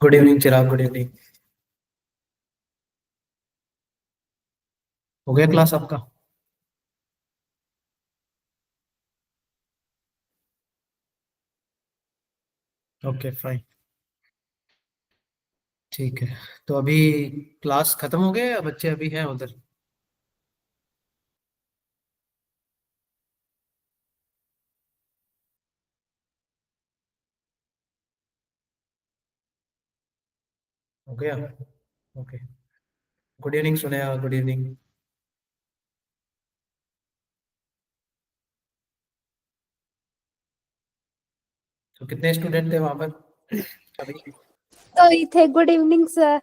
Good evening चिराग, good evening. हो गया class आपका? ओके फाइन, ठीक है। तो अभी क्लास खत्म हो गया या बच्चे अभी हैं उधर? हो गया, okay. Good evening Suneha, good evening. तो कितने स्टूडेंट थे वहां पर अभी? तो ही थे। Good evening sir.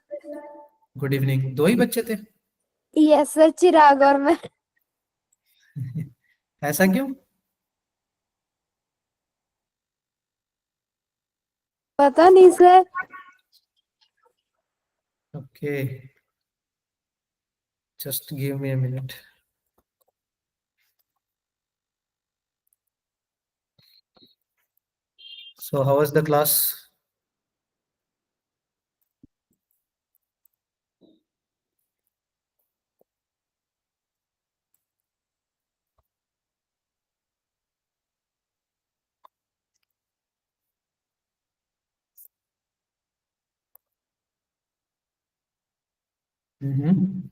Good evening, दो ही बच्चे थे? यस सर, चिराग और मैं। ऐसा क्यों? पता नहीं sir. Okay, just give me a minute. So how was the class? Hmm,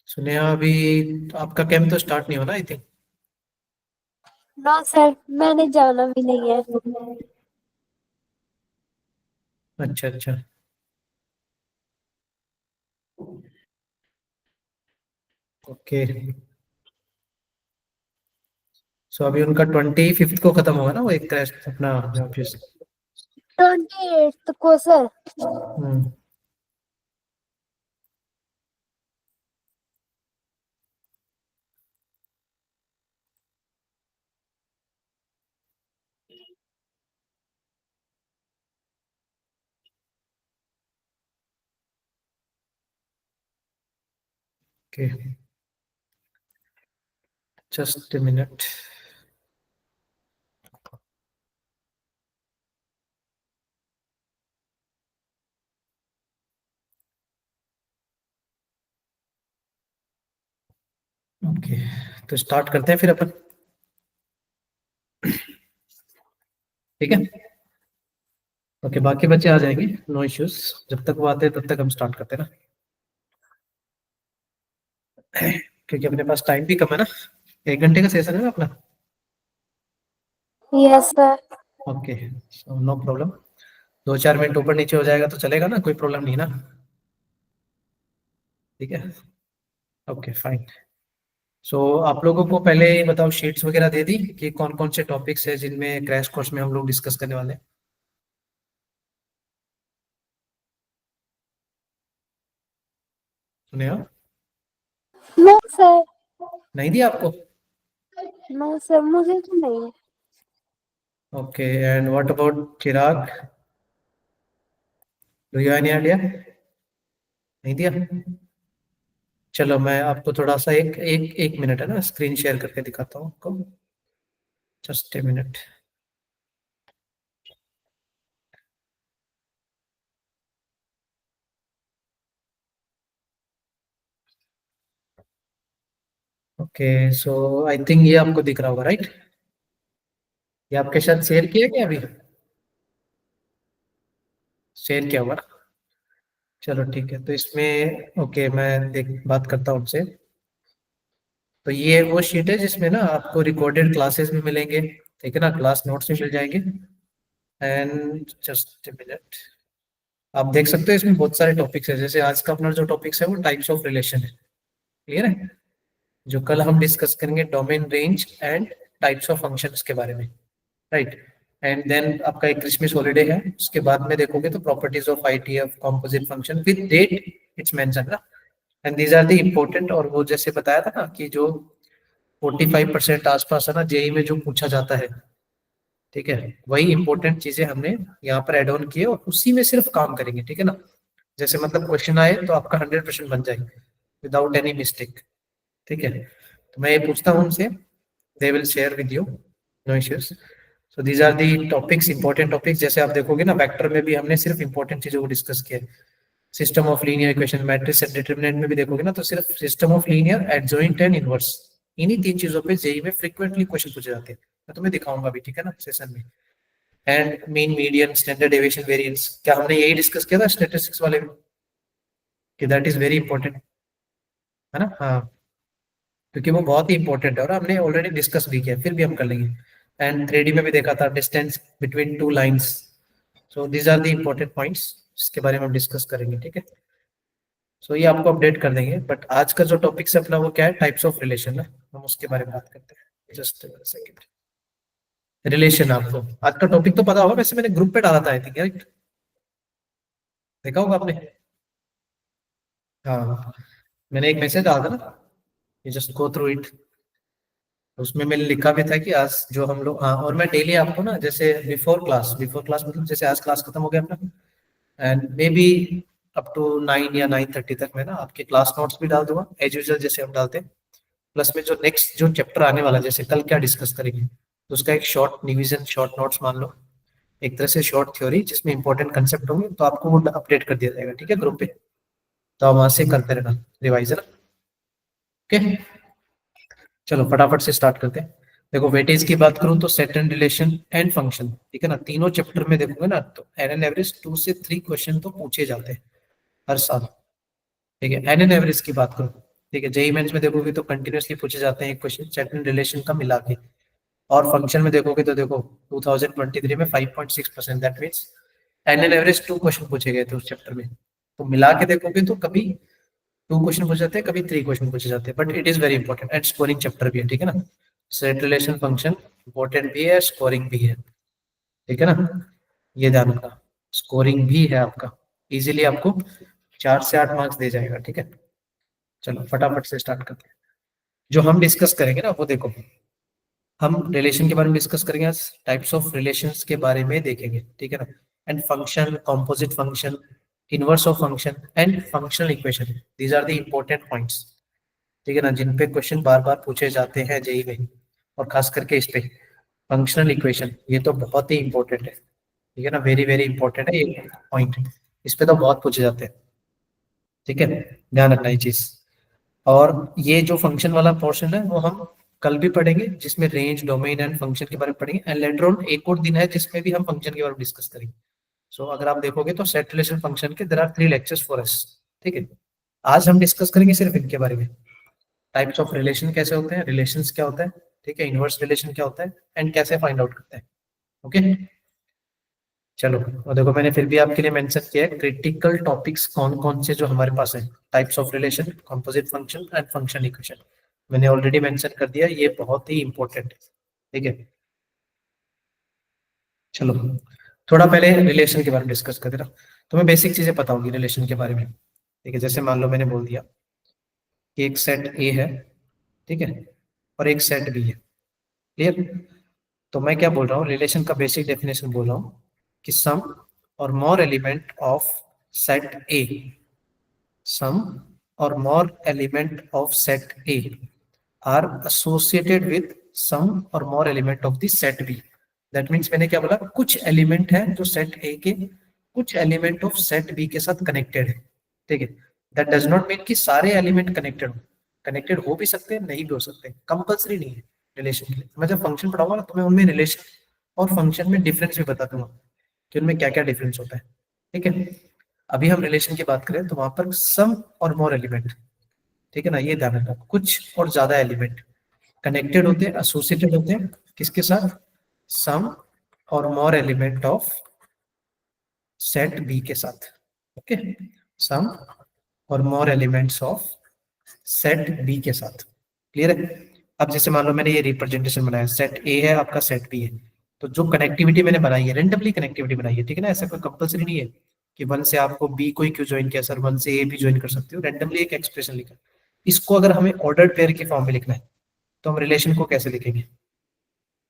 Suneha अभी आपका कैंप तो स्टार्ट नहीं होना आई थिंक। नो सर, मैंने जाना भी नहीं है। अच्छा अच्छा, ओके। सो अभी उनका 25th को खत्म होगा ना वो एक क्रैश अपना ऑफिस? 28 को sir. Hmm, okay, just a minute. Okay, तो स्टार्ट करते हैं फिर अपन, ठीक है? ओके, बाकी बच्चे आ जाएंगे, नो इश्यूज। जब तक वो आते हैं तब तक हम स्टार्ट करते हैं ना, क्योंकि अपने पास टाइम भी कम है ना। 1 घंटे का सेशन है ना अपना। Yes sir. Okay, so no problem. 2-4 minute ऊपर नीचे हो जाएगा तो चलेगा ना, कोई प्रॉब्लम नहीं ना? ठीक है, ओके फाइन। सो आप लोगों को पहले ये बताओ, शीट्स वगैरह दे दी कि कौन कौन से टॉपिक्स है जिनमें क्रैश कोर्स में हम लोग डिस्कस करने वाले हैं? सुने आप? No sir. नहीं दिया आपको? नो सर, मुझे तो नहीं है। Okay, and what about Chirag, do you any idea? नहीं दिया? चलो मैं आपको थोड़ा सा एक एक एक मिनट है ना, स्क्रीन शेयर करके दिखाता हूँ आपको, just a minute. Okay, so I think ये आपको दिख रहा होगा, राइट? ये आपके साथ शेयर किया क्या अभी? शेयर किया होगा ना? चलो ठीक है, तो इसमें ओके मैं देख बात करता हूँ उनसे। तो ये वो शीट है जिसमें ना आपको रिकॉर्डेड क्लासेस भी मिलेंगे, ठीक है ना, क्लास नोट्स भी मिल जाएंगे। एंड जस्ट मिनट, आप देख सकते हो इसमें बहुत सारे टॉपिक्स है, जैसे आज का अपना जो टॉपिक्स है वो टाइप्स ऑफ रिलेशन है, क्लियर है? जो कल हम डिस्कस करेंगे domain range and types of functions के बारे में, राइट? एंड देन आपका एक क्रिसमस हॉलीडे है, उसके बाद में देखोगे तो properties of ITF composite function with that it's mention ना, and these are the important. और वो जैसे बताया था ना कि जो 45% आसपास है ना जेई में जो पूछा जाता है, ठीक है, वही इंपॉर्टेंट चीजें हमने यहाँ पर एड ऑन किए और उसी में सिर्फ काम करेंगे, ठीक है ना। जैसे मतलब क्वेश्चन आए तो आपका 100% बन जाए विदाउट एनी मिस्टेक, ठीक है। तो मैं ये पूछता हूँ उनसे, they will share with you, no issues. So these are the topics, important topics. जैसे आप देखोगे ना वेक्टर में भी हमने सिर्फ इंपॉर्टेंट चीजों को डिस्कस किया है। System of linear equation, matrix and determinant में भी देखोगे ना तो सिर्फ system of linear, adjoint and inverse, इन्हीं तीन चीजों पे जेई में फ्रीक्वेंटली क्वेश्चन पूछे जाते हैं। मैं तुम्हें दिखाऊंगा भी, ठीक है ना, सेशन में। And mean, median, standard deviation, variance, क्या हमने यही डिस्कस किया था स्टैटिस्टिक्स वाले में कि दैट इज वेरी इंपॉर्टेंट, है ना। हाँ, क्योंकि वो बहुत ही इंपॉर्टेंट है और हमने ऑलरेडी डिस्कस भी किया, फिर भी हम कर लेंगे। एंड 3D में भी देखा था distance between two lines. So these are the important points, इसके बारे में हम डिस्कस करेंगे, ठीक है। सो ये आपको अपडेट कर देंगे, बट आज का जो टॉपिक है अपना वो क्या है, टाइप्स ऑफ रिलेशन है, हम उसके बारे में बात करते हैं। Just second, relation. आपको आज का टॉपिक तो पता होगा, वैसे मैंने ग्रुप पे डाला था आई थिंक, राइट, देखा होगा आपने। हाँ, मैंने एक मैसेज डाला था ना, you just go through it. उसमें मैंने लिखा भी था कि आज जो हम लोग, हाँ, और मैं डेली आपको ना जैसे बिफोर क्लास मतलब जैसे आज क्लास खत्म हो गया अपना, and maybe up to 9 या 9:30 तक मैं ना आपके क्लास नोट्स भी डाल दूंगा एज यूजल जैसे हम डालते हैं। प्लस में जो नेक्स्ट जो चैप्टर आने वाला है, जैसे कल क्या डिस्कस करेंगे, तो उसका एक शॉर्ट रिवीजन, शॉर्ट नोट्स मान लो, एक तरह से शॉर्ट थ्योरी जिसमें इंपॉर्टेंट कंसेप्ट होंगे, तो आपको वो अपडेट कर दिया जाएगा, ठीक है, ग्रुप पे। तो आप वहां से करते रहना रिवाइजन, ओके। चलो फटाफट से स्टार्ट करते हैं। देखो वेटेज की बात करूं तो set and relation and function, ठीक है ना, तीनों चैप्टर में देखोगे ना तो एन एन एवरेज 2 से 3 क्वेश्चन तो पूछे जाते हैं हर साल, ठीक है। एन एन एवरेज की बात करूं, ठीक है, जेई मेंस में देखोगे तो कंटिन्यूअसली पूछे जाते हैं एक क्वेश्चन सेट एंड रिलेशन का मिला के। और फंक्शन में देखोगे तो देखो 2023 में 5.6%, that means an an average 2 question पूछे गए थे उस चैप्टर में। तो मिला के देखोगे तो कभी 2 क्वेश्चन पूछे जाते हैं, कभी 3 क्वेश्चन पूछे जाते हैं, but it is very important and scoring chapter भी है, ठीक है ना। सेट रिलेशन फंक्शन इंपॉर्टेंट भी है, स्कोरिंग भी है, ठीक है ना, ये ध्यान रखना। स्कोरिंग भी है आपका, इजीली आपको 4 से 8 मार्क्स दे जाएगा, ठीक है। चलो फटाफट से स्टार्ट करते हैं। जो हम डिस्कस करेंगे ना वो देखो, हम रिलेशन के बारे में डिस्कस करेंगे आज, टाइप्स ऑफ रिलेशंस के बारे में देखेंगे, ठीक है ना। And function, composite function, inverse of function and functional equation, these are the important points, ठीक है ना, जिन पे क्वेश्चन बार बार पूछे जाते हैं जेई में, और खास करके इस पे फंक्शनल इक्वेशन, ये तो बहुत ही इंपॉर्टेंट है, ठीक है ना, वेरी वेरी इंपॉर्टेंट है ये पॉइंट, इस पे तो बहुत पूछे जाते हैं, ठीक है, ध्यान रखना ये चीज। और ये जो फंक्शन वाला पोर्शन है वो हम कल भी पढ़ेंगे, जिसमें रेंज, डोमेन एंड फंक्शन के बारे में पढ़ेंगे। एंड लेटर ऑन एक और दिन है जिसमें भी हम फंक्शन के बारे में डिस्कस करेंगे। सो अगर आप देखोगे तो सेट रिलेशन फंक्शन के there are 3 lectures for us, ठीक है। आज हम डिस्कस करेंगे सिर्फ इनके बारे में, टाइप्स ऑफ रिलेशन कैसे होते हैं, रिलेशंस क्या होता है, ठीक है, इनवर्स रिलेशन क्या होता है, एंड कैसे फाइंड आउट करते हैं, ओके। चलो, और देखो मैंने फिर भी आपके लिए मेंशन किया है क्रिटिकल टॉपिक्स कौन कौन से जो हमारे पास है, types of relation, composite function and function equation, मैंने ऑलरेडी मेंशन कर दिया, ये बहुत ही इंपॉर्टेंट है, ठीक है। चलो थोड़ा पहले रिलेशन के बारे में डिस्कस कर देना, तुम्हें बेसिक चीजें पता होगी रिलेशन के बारे में, ठीक है। जैसे मान लो मैंने बोल दिया कि एक सेट ए है, ठीक है, और एक सेट बी है, क्लियर। तो मैं क्या बोल रहा हूँ, रिलेशन का बेसिक डेफिनेशन बोल रहा हूँ कि सम और more element of set A, some और more element of set A are associated with some और more element of the set B. That means मैंने क्या बोला, कुछ एलिमेंट है जो सेट ए के कुछ एलिमेंट ऑफ सेट बी के साथ कनेक्टेड है, ठीक है। दैट डज नॉट मीन कि सारे एलिमेंट कनेक्टेड हो, कनेक्टेड हो भी सकते हैं, नहीं भी हो सकते, कंपल्सरी नहीं है रिलेशन के लिए। मैं जब फंक्शन पढ़ाऊंगा ना तो मैं उनमें रिलेशन और फंक्शन में डिफरेंस भी बता दूंगा कि उनमें क्या क्या डिफरेंस होता है, ठीक है। अभी हम रिलेशन की बात करें तो वहां पर सम और मोर एलिमेंट, ठीक है ना, ये ध्यान रखना, कुछ और ज्यादा एलिमेंट कनेक्टेड होते हैं, एसोसिएटेड होते हैं, किसके साथ, सम और more element of set B के साथ, ओके, सम और more elements of set B के साथ, क्लियर है। अब जैसे मान लो मैंने ये रिप्रेजेंटेशन बनाया, सेट ए है आपका, सेट बी है, तो जो कनेक्टिविटी मैंने बनाई है, रेंडमली कनेक्टिविटी बनाई है, ठीक है ना, ऐसा कोई कंपल्सरी नहीं है कि वन से आपको बी को ही क्यों ज्वाइन किया सर, वन से ए भी ज्वाइन कर सकते हो, रेंडमली एक एक्सप्रेशन लिखा। इसको अगर हमें ऑर्डर्ड पेयर के फॉर्म में लिखना है तो हम रिलेशन को कैसे लिखेंगे,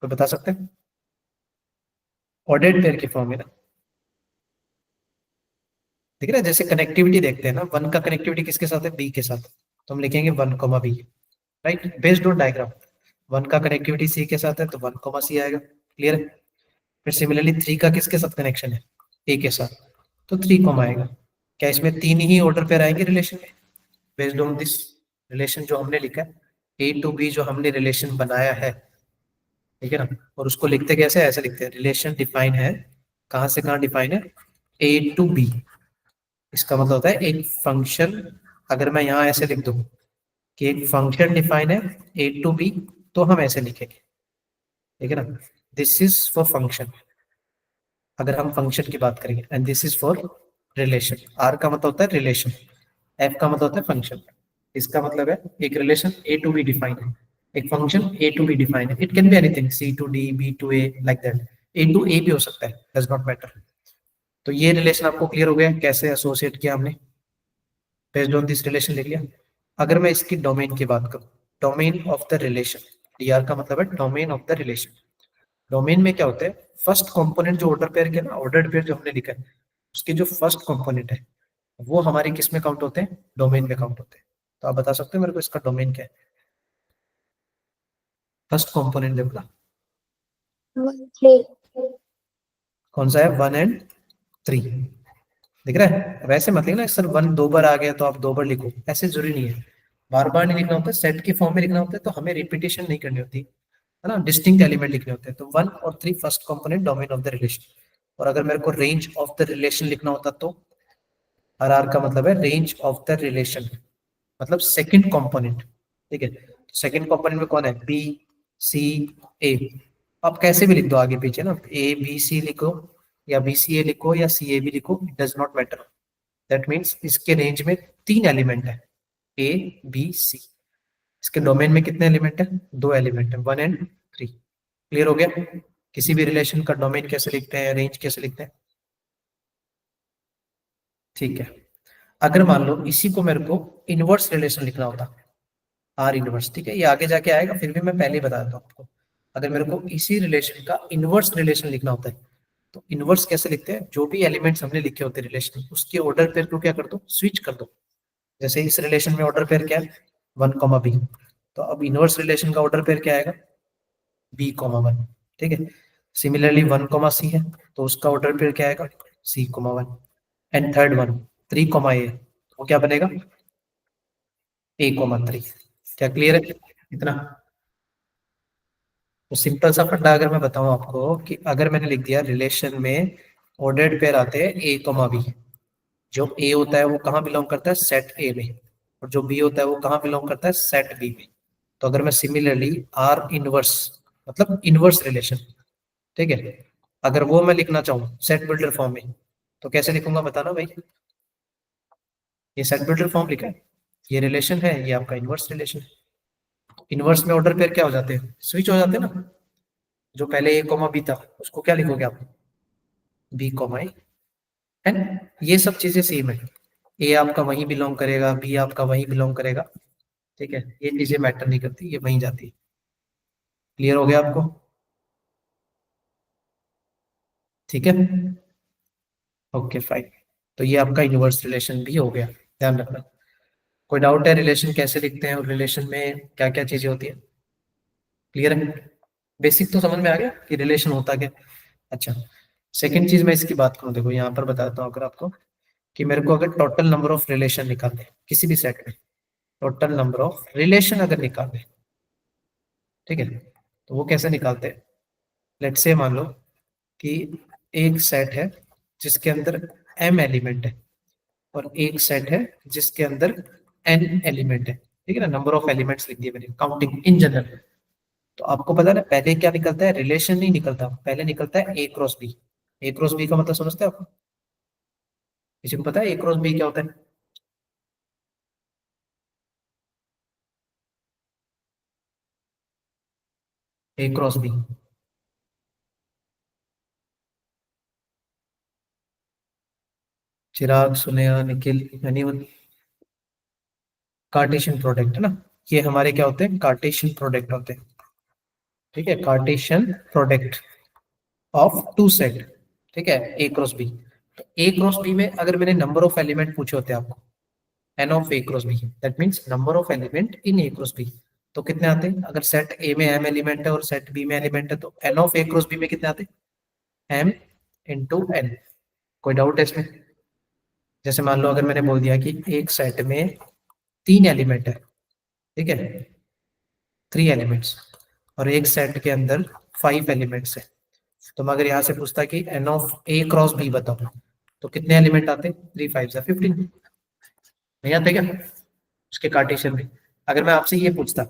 तो बता सकते हैं? ऑर्डर्ड पेयर के फॉर्म में ना, ठीक है ना, जैसे कनेक्टिविटी देखते हैं ना, वन का कनेक्टिविटी किसके साथ है, बी के साथ, तो हम लिखेंगे one comma B, right, based on diagram. One का कनेक्टिविटी सी के साथ है तो वन कॉमा सी आएगा, क्लियर है। फिर सिमिलरली थ्री का किसके साथ कनेक्शन है, ए के साथ, तो थ्री कॉमा आएगा। क्या इसमें तीन ही ऑर्डर पेयर आएंगे रिलेशन में, बेस्ड ऑन दिस रिलेशन जो हमने लिखा है, ए टू बी जो हमने रिलेशन बनाया है, ठीक है ना। और उसको लिखते कैसे, ऐसे लिखते हैं, रिलेशन डिफाइन है, कहाँ से कहाँ डिफाइन है, ए टू बी। इसका मतलब होता है एक फंक्शन, अगर मैं यहाँ ऐसे लिख दूं कि एक फंक्शन डिफाइन है ए टू बी, तो हम ऐसे लिखेंगे, ठीक है ना, दिस इज फॉर फंक्शन, अगर हम फंक्शन की बात करेंगे, and this is for relation. R का मतलब होता है रिलेशन, एफ का मतलब होता है फंक्शन। इसका मतलब है एक relation A to B define है, एक function A to B define है, it can be anything, C to D, B to A, like that, A to A भी हो सकता है, डज नॉट मैटर। तो ये रिलेशन आपको क्लियर हो गया कैसे एसोसिएट किया हमने, बेस्ड ऑन दिस रिलेशन लिख लिया। अगर मैं इसकी डोमेन की बात करूं, domain of the relation, DR का मतलब है domain of the relation. Domain में क्या होता है, फर्स्ट कंपोनेंट जो ऑर्डर पेयर के ना, ऑर्डर्ड पेयर जो हमने लिखा है, उसके जो फर्स्ट कंपोनेंट है वो हमारे किस में काउंट होते हैं, डोमेन में काउंट होते हैं। तो आप बता सकते हो मेरे को इसका डोमेन क्या है, फर्स्ट कंपोनेंट देखो ना, 1 3 कौन सा है, वन एंड थ्री, दिख रहा है। वैसे मत लिखना सर वन दो बार आ गया तो आप दो बार लिखो, ऐसे जरूरी नहीं है, बार बार नहीं लिखना होता, सेट के फॉर्म में लिखना होता है, तो हमें रिपीटेशन नहीं करनी होती है ना, डिस्टिंक्ट एलिमेंट लिखने होते हैं। तो वन और three first component domain of the relation. और अगर मेरे को रेंज ऑफ द रिलेशन लिखना होता तो आर आर का मतलब है रेंज ऑफ द रिलेशन, मतलब सेकंड कंपोनेंट, ठीक है। सेकंड कंपोनेंट में कौन है, बी सी ए, आप कैसे भी लिख दो आगे पीछे ना, ए बी सी लिखो या बी सी ए लिखो या सी ए भी लिखो, it does not matter. That means इसके रेंज में तीन एलिमेंट है, ए बी सी। इसके डोमेन में कितने एलिमेंट है, दो एलिमेंट है, वन एंड थ्री। क्लियर हो गया, किसी भी रिलेशन का डोमेन कैसे लिखते हैं, रेंज कैसे लिखते हैं, ठीक है। अगर मान लो इसी को मेरे को इनवर्स रिलेशन लिखना होता, आर इनवर्स, ठीक है, ये आगे जाके आएगा, फिर भी मैं पहले ही बता देता हूँ आपको। अगर मेरे को इसी रिलेशन का इनवर्स रिलेशन लिखना होता है, तो इनवर्स कैसे लिखते हैं, जो भी एलिमेंट्स हमने लिखे होते हैं रिलेशन, उसके ऑर्डर पेयर को क्या कर दो, स्विच कर दो। जैसे इस रिलेशन में ऑर्डर पेयर क्या है, वन कॉमा बी, तो अब इनवर्स रिलेशन का ऑर्डर पेयर क्या आएगा, बी कॉमा वन, ठीक है। सिमिलरली वन कॉमा सी है तो उसका ऑर्डर पेयर क्या आएगा, C comma one. And third one three comma A, वो क्या बनेगा, ए कॉमा थ्री। क्या क्लियर है इतना? तो सिंपल सा फंडा अगर मैं बताऊं आपको कि अगर मैंने लिख दिया रिलेशन में ऑर्डर्ड पेयर आते हैं ए कॉमा बी, जो ए होता है वो कहाँ बिलोंग करता है, सेट ए में, और जो बी होता है वो कहाँ बिलोंग करता है, सेट बी में। तो अगर मैं सिमिलरली आर इनवर्स, मतलब इनवर्स रिलेशन, ठीक है, अगर वो मैं लिखना चाहूँ सेट बिल्डर फॉर्म में, तो कैसे लिखूंगा बताना भाई। ये सेट बिल्डर फॉर्म लिखा है, ये रिलेशन है, ये आपका इनवर्स रिलेशन है। इनवर्स में ऑर्डर पेयर क्या हो जाते हैं, स्विच हो जाते हैं ना। जो पहले ए कॉमा बी था उसको क्या लिखोगे आप, बी कॉमा ए, है ना? ये सब चीजें सेम है, ए आपका वहीं बिलोंग करेगा, बी आपका वहीं बिलोंग करेगा, ठीक है, ये चीजें मैटर नहीं करती, ये वहीं जाती है। क्लियर हो गया आपको, ठीक है, ओके फाइन। तो ये आपका इनवर्स रिलेशन भी हो गया, ध्यान रखना। कोई डाउट है रिलेशन कैसे लिखते हैं और रिलेशन में क्या क्या चीजें होती है, क्लियर है? बेसिक तो समझ में आ गया कि रिलेशन होता क्या। अच्छा, सेकंड चीज मैं इसकी बात करूं, देखो यहाँ पर बताता हूँ अगर आपको, कि मेरे को अगर टोटल नंबर ऑफ रिलेशन निकालने हैं, किसी भी सेट में टोटल नंबर ऑफ रिलेशन अगर निकालने हैं, ठीक है, तो वो कैसे निकालते हैं। लेट्स से मान लो कि एक सेट है जिसके अंदर m एलिमेंट है, और एक सेट है जिसके अंदर n एलिमेंट है, ठीक है ना, नंबर ऑफ एलिमेंट्स लिख दिए मैंने, काउंटिंग इन जनरल। तो आपको पता है ना पहले क्या निकलता है, रिलेशन नहीं निकलता, पहले निकलता है ए क्रॉस बी। ए क्रॉस बी का मतलब समझते हैं आप, किसी को पता है ए क्रॉस बी क्या होता है? ए क्रॉस बी, चिराग, सुनेहा, निखिल, एनीवन? कार्टेशियन प्रोडक्ट है ना, ये हमारे क्या होते हैं, कार्टेशियन प्रोडक्ट होते हैं। ठीक है, Cartesian product of two set. ठीक है, ए क्रॉस बी। तो ए क्रॉस बी में अगर मैंने नंबर ऑफ एलिमेंट पूछे होते हैं आपको, n of A cross B, that means number of element in A cross B, तो कितने आते हैं? अगर सेट ए में एम एलिमेंट है और सेट बी में एलिमेंट है, तो n of A cross B में कितने आते हैं? M into n. कोई डाउट है इसमें? जैसे मान लो अगर मैंने बोल दिया कि एक सेट में 3 एलिमेंट है, ठीक है, 3 एलिमेंट्स, और एक सेट के अंदर 5 एलिमेंट्स है, तो मैं अगर यहाँ से पूछता कि n of A cross B बताओ, तो कितने एलिमेंट आते? 3 5 15। नहीं आते क्या उसके कार्टेशियन में? अगर मैं आपसे ये पूछता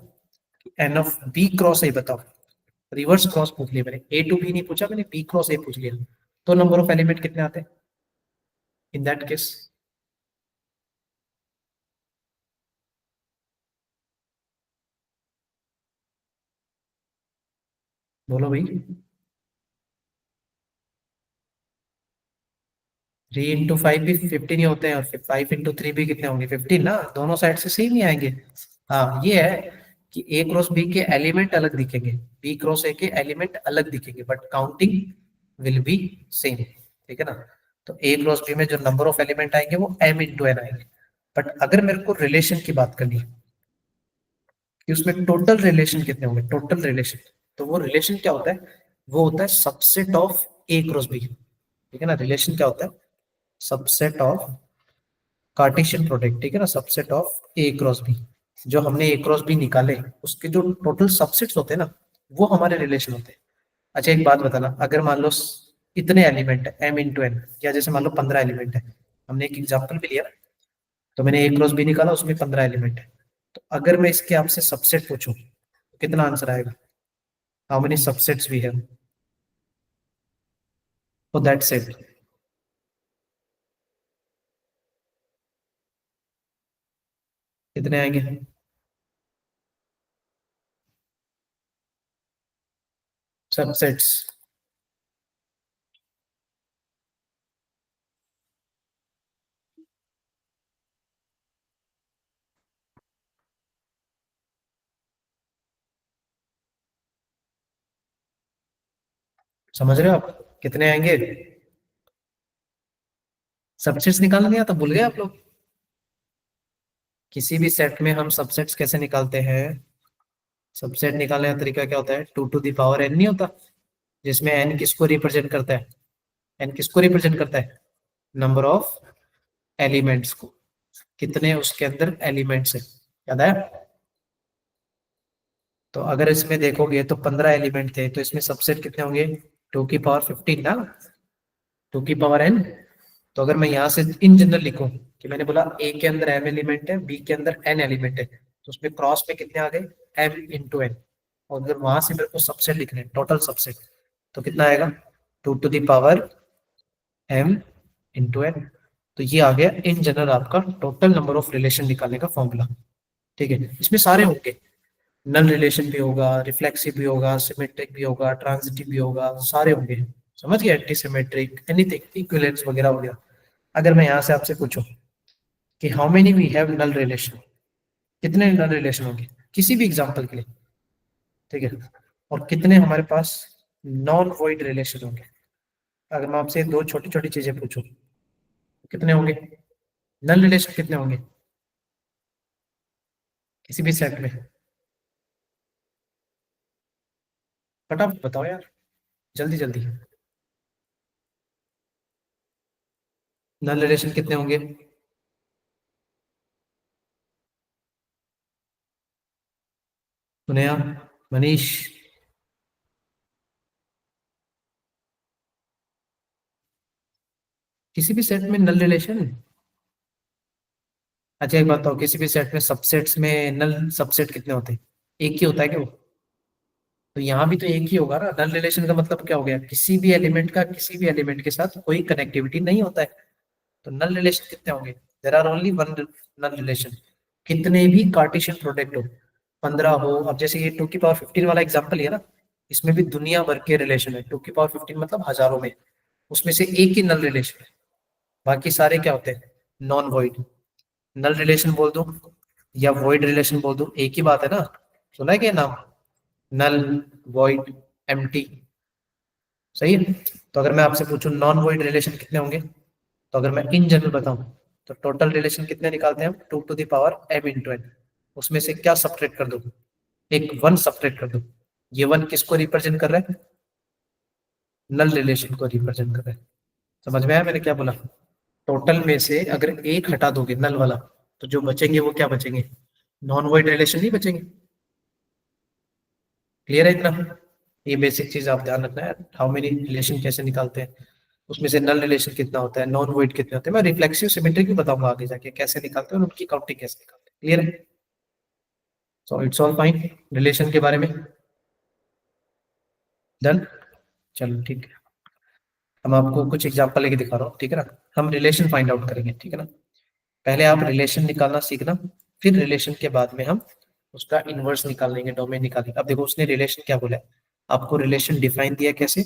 n of B cross A बताओ, रिवर्स क्रॉस पूछ लिया मैंने, ए टू बी नहीं पूछा मैंने, बी क्रॉस ए पूछ लिया, तो नंबर ऑफ एलिमेंट कितने आते हैं इन दैट केस? बोलो भाई। 3 × 5 भी 15 ही होते हैं, और 5 × 3 भी कितने होंगे? 15 ना, दोनों साइड से सेम ही आएंगे। हाँ, ये है कि ए क्रॉस बी के एलिमेंट अलग दिखेंगे, बी क्रॉस ए के एलिमेंट अलग दिखेंगे, but counting will be same. ठीक है ना? तो ए क्रॉस बी में जो नंबर ऑफ एलिमेंट आएंगे वो m इंटू एन आएंगे। बट अगर मेरे को रिलेशन की बात करनी है कि उसमें टोटल रिलेशन कितने होंगे, टोटल रिलेशन, तो वो रिलेशन क्या होता है? वो होता है subset of A cross B. ठीक है ना? रिलेशन क्या होता है? Subset of Cartesian product. ठीक है ना? Subset of A cross B. जो हमने ए क्रॉस बी निकाले उसके जो टोटल सबसेट्स होते हैं ना, वो हमारे रिलेशन होते हैं। अच्छा एक बात बताना, अगर मान लो इतने एलिमेंट है m इंटू एन, या जैसे मान लो 15 एलिमेंट है, हमने एक एग्जाम्पल भी लिया, तो मैंने ए क्रॉस बी निकाला, उसमें 15 एलिमेंट है, तो अगर मैं इसके आपसे सबसेट पूछूं तो कितना आंसर आएगा? How many subsets we have for that set? कितने आएंगे? सबसेट्स। समझ रहे हो आप कितने आएंगे? सबसेट्स निकालना नहीं आता, भूल गए आप लोग? किसी भी सेट में हम सबसेट्स कैसे निकालते हैं? सबसेट निकालने का तरीका क्या होता है? 2 टू द पावर n नहीं होता, जिसमें n किसको रिप्रेजेंट करता है? n किसको रिप्रेजेंट करता है? नंबर ऑफ एलिमेंट्स को। कितने उसके अंदर एलिमेंट्स है, याद है? तो अगर इसमें देखोगे तो 15 एलिमेंट थे, तो इसमें सबसेट कितने होंगे? 2 की पावर 15 ना, 2 की पावर n। तो अगर मैं यहाँ से इन जनरल लिखूं कि मैंने बोला ए के अंदर m एलिमेंट है, बी के अंदर n एलिमेंट है, तो उसमें क्रॉस में कितने आ गए? m into n. और अगर वहां से मेरे को सबसेट लिखने टोटल सबसेट, तो कितना आएगा? 2 to the power m into n. तो ये आ गया इन जनरल आपका टोटल नंबर ऑफ रिलेशन निकालने का फॉर्मूला। ठीक है, इसमें सारे होंगे, नल रिलेशन भी होगा, रिफ्लेक्सिव भी होगा, सिमेट्रिक भी होगा, ट्रांजिटिव भी होगा, सारे होंगे। समझ गए? एंटी सिमेट्रिक, एनीथिंग, इक्विवेलेंस वगैरह वगैरह। अगर मैं यहाँ से आपसे पूछूं कि how many we have null relation, कितने नल रिलेशन होंगे किसी भी एग्जांपल के लिए, ठीक है, और कितने हमारे पास नॉन वॉइड रिलेशन होंगे? अगर मैं आपसे दो छोटी छोटी चीजें पूछूं, कितने होंगे नल रिलेशन, कितने होंगे किसी भी सेट में? फटाफट बताओ यार, जल्दी जल्दी। नल रिलेशन कितने होंगे? सुनया, मनीष? किसी भी सेट में नल रिलेशन? अच्छा एक बात बताओ, किसी भी सेट में सबसेट्स में नल सबसेट कितने होते हैं? एक ही होता है क्या वो? तो यहाँ भी तो एक ही होगा ना। नल रिलेशन का मतलब क्या हो गया? किसी भी एलिमेंट का किसी भी एलिमेंट के साथ कोई कनेक्टिविटी नहीं होता है। तो नल रिलेशन कितने होंगे? There are only one null relation. कितने भी कार्टेशियन प्रोडक्ट हो, 15 हो, अब जैसे ये 2 की पावर 15 वाला एग्जाम्पल है ना, इसमें भी दुनिया भर के रिलेशन है, 2 की पावर 15 मतलब हजारों में, उसमें से एक ही नल रिलेशन है। बाकी सारे क्या होते हैं, नॉन वॉइड। नल रिलेशन बोल दूं या वॉइड रिलेशन बोल दूं, एक ही बात है ना। सुना है क्या नाम, नल, वॉइड, एम्प्टी, सही है। तो अगर मैं आपसे पूछूं नॉन वॉइड रिलेशन कितने होंगे, तो अगर मैं इन जनरल बताऊं तो टोटल रिलेशन कितने निकालते हैं हम, 2 to the power m into n। उसमें से क्या सब्ट्रैक्ट कर दूं, एक वन सब्ट्रैक्ट कर दूं। ये वन किसको रिप्रेजेंट कर रहा है, नल रिलेशन को रिप्रेजेंट कर रहा है। समझ में आया मैंने क्या बोला। टोटल में से अगर एक हटा दोगे नल वाला, तो जो बचेंगे वो क्या बचेंगे, नॉन वॉइड रिलेशन नहीं बचेंगे। क्लियर है इतना। ये बेसिक चीज आप ध्यान रखना है, हाउ मेनी रिलेशन कैसे निकालते हैं, उसमें से नल रिलेशन कितना होता है, नॉन वॉइड कितने होते हैं। मैं रिफ्लेक्सिव सिमेट्री की बताऊंगा आगे जाके कैसे निकालते हैं और उनकी काउंटिंग कैसे निकालते हैं। क्लियर है। So it's all fine relation के बारे में। डन। चलो ठीक है, हम आपको कुछ एग्जांपल लेके दिखा रहा हूँ, ठीक है ना। हम रिलेशन फाइंड आउट करेंगे, ठीक है ना। पहले आप रिलेशन निकालना सीखना, फिर रिलेशन के बाद में हम उसका इनवर्स निकाल लेंगे, डोमेन निकालेंगे। अब देखो उसने रिलेशन क्या बोला है, आपको रिलेशन डिफाइन दिया कैसे,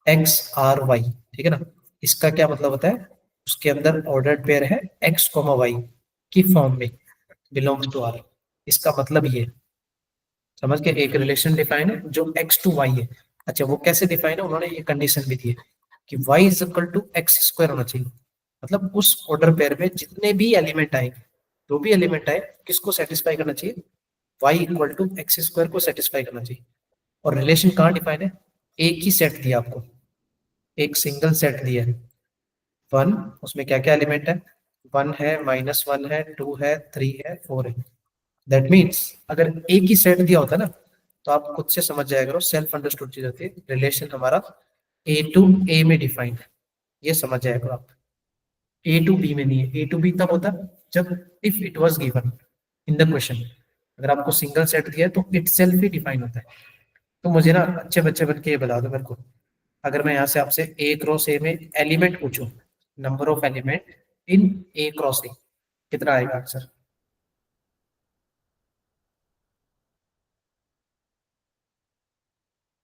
एक्स आर वाई, ठीक है ना। इसका क्या मतलब होता है, उसके अंदर ऑर्डर्ड पेयर है एक्स कोमा वाई की फॉर्म में, बिलोंग्स टू आर। इसका मतलब ये है। समझ के, एक रिलेशन डिफाइन है जो एक्स टू वाई है। अच्छा वो कैसे डिफाइन है, उन्होंने ये कंडीशन भी दी है कि y is equal to x square होना चाहिए। मतलब उस ऑर्डर पेयर में जितने भी एलिमेंट आएंगे, जो भी एलिमेंट आए किसको सेटिस्फाई करना चाहिए, y equal to x square को सेटिस्फाई करना चाहिए। और रिलेशन कहाँ डिफाइन है, एक ही सेट दिया आपको, एक सिंगल सेट दिया है, वन। उसमें क्या क्या एलिमेंट है, वन है, माइनस वन है, टू है, थ्री है, फोर है। दैट मीन्स अगर एक ही सेट दिया होता ना, तो आप खुद से समझ जाया करो, सेल्फ अंडरस्टूड चीज होती है, रिलेशन हमारा ए टू ए में डिफाइंड है। ये समझ जाया करो आप, ए टू बी में नहीं है। ए टू बी तब होता है जब if it was given in the question. अगर आपको सिंगल सेट दिया है तो इट सेल्फ ही डिफाइन होता है। तो मुझे ना अच्छे बच्चे बन के ये बता दो मेरे को, अगर मैं यहाँ से आपसे ए क्रॉस ए में एलिमेंट पूछूं, number of element in A cross ए, कितना आएगा आंसर,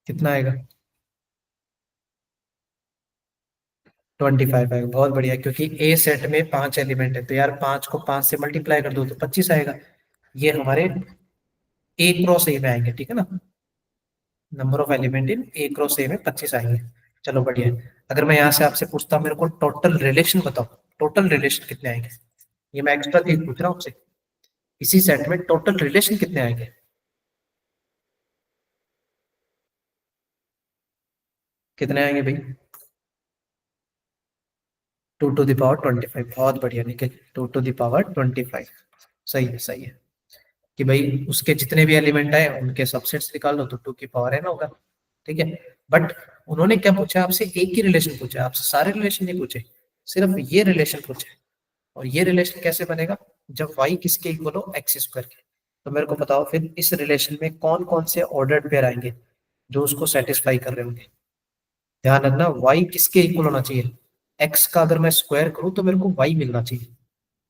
कितना आएगा। 25 आएगा, बहुत बढ़िया। क्योंकि ए सेट में 5 एलिमेंट है, तो यार 5 को 5 से मल्टीप्लाई कर दो तो 25 आएगा। ये हमारे ए क्रॉस ए में आएंगे, ठीक है ना। Number of element in A cross ए में 25 आएंगे। चलो बढ़िया है। अगर मैं यहाँ से आपसे पूछता हूँ मेरे को टोटल रिलेशन बताओ, टोटल रिलेशन कितने आएंगे। ये मैं एक्स्ट्रा चीज पूछ रहा हूँ आपसे, इसी सेट में टोटल रिलेशन कितने आएंगे, कितने आएंगे भाई। 2 to the power 25, बहुत बढ़िया निकल, 2 to the power 25। सही है, सही है। कि भाई उसके जितने भी एलिमेंट आए उनके सबसेट्स निकाल लो तो 2 की पावर n होगा, ठीक है। बट उन्होंने क्या पूछा आपसे, एक ही रिलेशन पूछा, आपसे सारे रिलेशन नहीं पूछे, सिर्फ ये रिलेशन पूछे। और ये रिलेशन कैसे बनेगा, जब y किसके इक्वल हो, एक्स स्क्वायर के। तो मेरे को बताओ फिर इस रिलेशन में कौन कौन से ऑर्डर्ड पेयर आएंगे जो उसको सेटिस्फाई कर रहे होंगे। ध्यान रखना y किसके इक्वल होना चाहिए, x का अगर मैं स्क्वायर करूं तो मेरे को y मिलना चाहिए।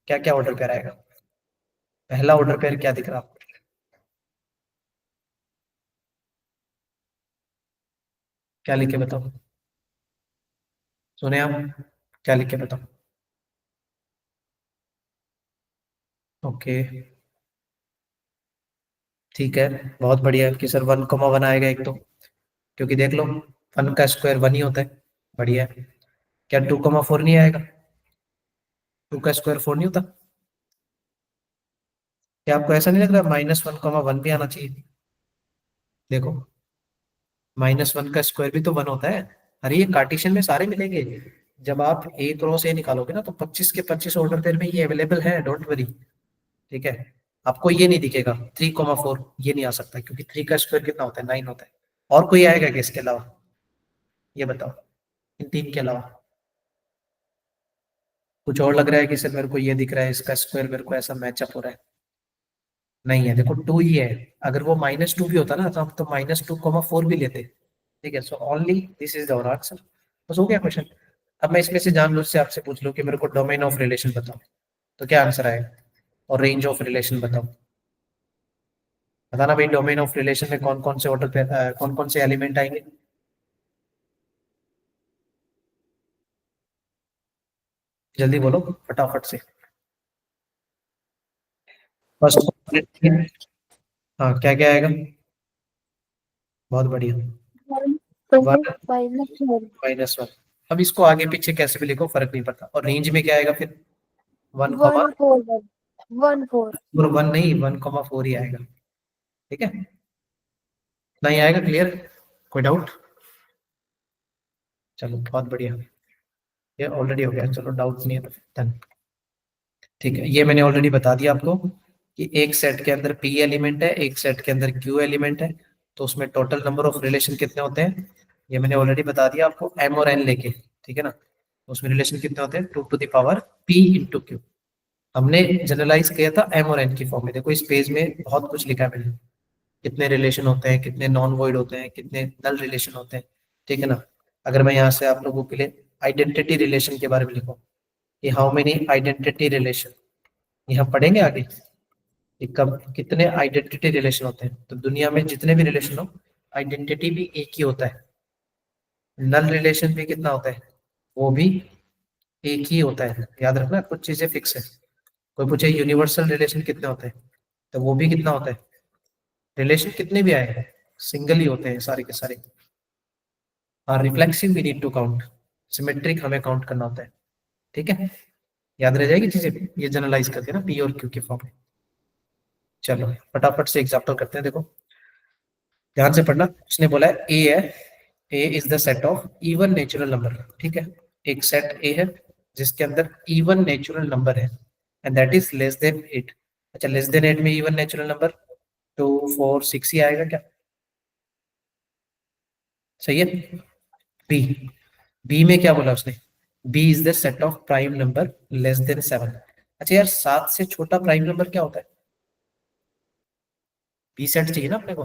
क्या क्या ऑर्डर पेयर आएगा, पहला ऑर्डर पेयर क्या दिख रहा है आपको, क्या लिख के बताओ, सुने आप, क्या लिख के बताओ। ओके, ठीक है, बहुत बढ़िया कि सर 1, 1 आएगा एक तो, क्योंकि देख लो 1 का स्क्वायर 1 ही होता है। बढ़िया है। क्या 2, 4 नहीं आएगा, 2 का स्क्वायर 4 नहीं होता। क्या आपको ऐसा नहीं लग रहा -1, 1 भी आना चाहिए। देखो -1 का स्क्वायर भी तो 1 होता है। अरे ये कार्टेशियन में सारे मिलेंगे। जब आप ए क्रॉस ए निकालोगे ना तो 25 के 25 ऑर्डर पेयर में ये अवेलेबल है, डोंट वरी, ठीक है। आपको ये नहीं दिखेगा 3, 4, ये नहीं आ सकता, क्योंकि 3 का स्क्वायर कितना होता है, 9 होता है। और कोई आएगा क्या इसके अलावा, ये बताओ, इन तीन के अलावा कुछ और लग रहा है कि सर मेरे को ये दिख रहा है, इसका स्क्वायर मेरे को ऐसा मैचअप हो रहा है। नहीं है, देखो 2 ही है। अगर वो -2 भी होता ना तो हम तो -2, 4 भी लेते, ठीक है। So only this is our answer, बस हो गया क्वेश्चन। अब मैं इसमें से जानबूझ से आपसे पूछ लूं कि मेरे को डोमेन ऑफ रिलेशन बताओ, तो क्या आंसर आएगा, और रेंज ऑफ रिलेशन बताओ। बताना भाई, डोमेन ऑफ रिलेशन में कौन कौन से ऑर्डर पे कौन कौन से एलिमेंट आएंगे। जल्दी बोलो फटाफट से। फर्स्ट, हाँ क्या क्या आएगा? बहुत बढ़िया। One two one -1। -1। अब इसको आगे पीछे कैसे भी लिखो फर्क नहीं पड़ता। और रेंज में क्या आएगा फिर? 1, 1 4 1 1 4। 1 नहीं, 1,4 ही आएगा। ठीक है, नहीं आएगा? क्लियर? कोई डाउट? चलो बहुत बढ़िया, ये ऑलरेडी हो गया, चलो डाउट नहीं है तो डन। ठीक है, ये मैंने ऑलरेडी बता दिया आपको कि एक सेट के अंदर p एलिमेंट है, एक सेट के अंदर q एलिमेंट है, तो उसमें टोटल नंबर ऑफ रिलेशन कितने होते हैं ये मैंने ऑलरेडी बता दिया आपको, m और n लेके। ठीक है ना, उसमें रिलेशन कितने होते हैं? 2 to the power p into Q. हमने जनरलाइज किया था m और n की फॉर्म में। देखो इस पेज में बहुत कुछ लिखा है मैंने, कितने रिलेशन होते हैं, कितने नॉन वॉइड होते हैं, कितने नल रिलेशन होते हैं। ठीक है ना, अगर मैं यहाँ से आप लोगों के लिए आइडेंटिटी रिलेशन के बारे में लिखूं कि हाउ मेनी आइडेंटिटी रिलेशन, यहाँ पढ़ेंगे आगे कि कब कितने आइडेंटिटी रिलेशन होते हैं। तो दुनिया में जितने भी रिलेशन हो, आइडेंटिटी भी एक ही होता है। नल रिलेशन भी कितना होता है? वो भी एक ही होता है। याद रखना कुछ चीजें फिक्स है। कोई पूछे यूनिवर्सल रिलेशन कितने होते हैं, तो वो भी कितना होता है? रिलेशन कितने भी आए सिंगल ही होते हैं सारे के सारे। और reflexive we need to count, symmetric हमें काउंट करना होता है। ठीक है, याद रह जाएगी चीजें, ये जनरलाइज करके ना पी और क्यू के फॉर्म में। चलो फटाफट से एग्जाम्पल करते हैं। देखो ध्यान से पढ़ना, उसने बोला है ए है, A is the set of even natural number. ठीक है, एक सेट ए है जिसके अंदर इवन नेचुरल नंबर है and that is less than 8। अच्छा, लेस देन 8 में इवन नेचुरल नंबर 2 4 6 ही आएगा क्या? सही है। बी, बी में क्या बोला उसने? B is the set of prime number less than 7। अच्छा यार, 7 से छोटा प्राइम नंबर क्या होता है? बी सेट चाहिए ना अपने को।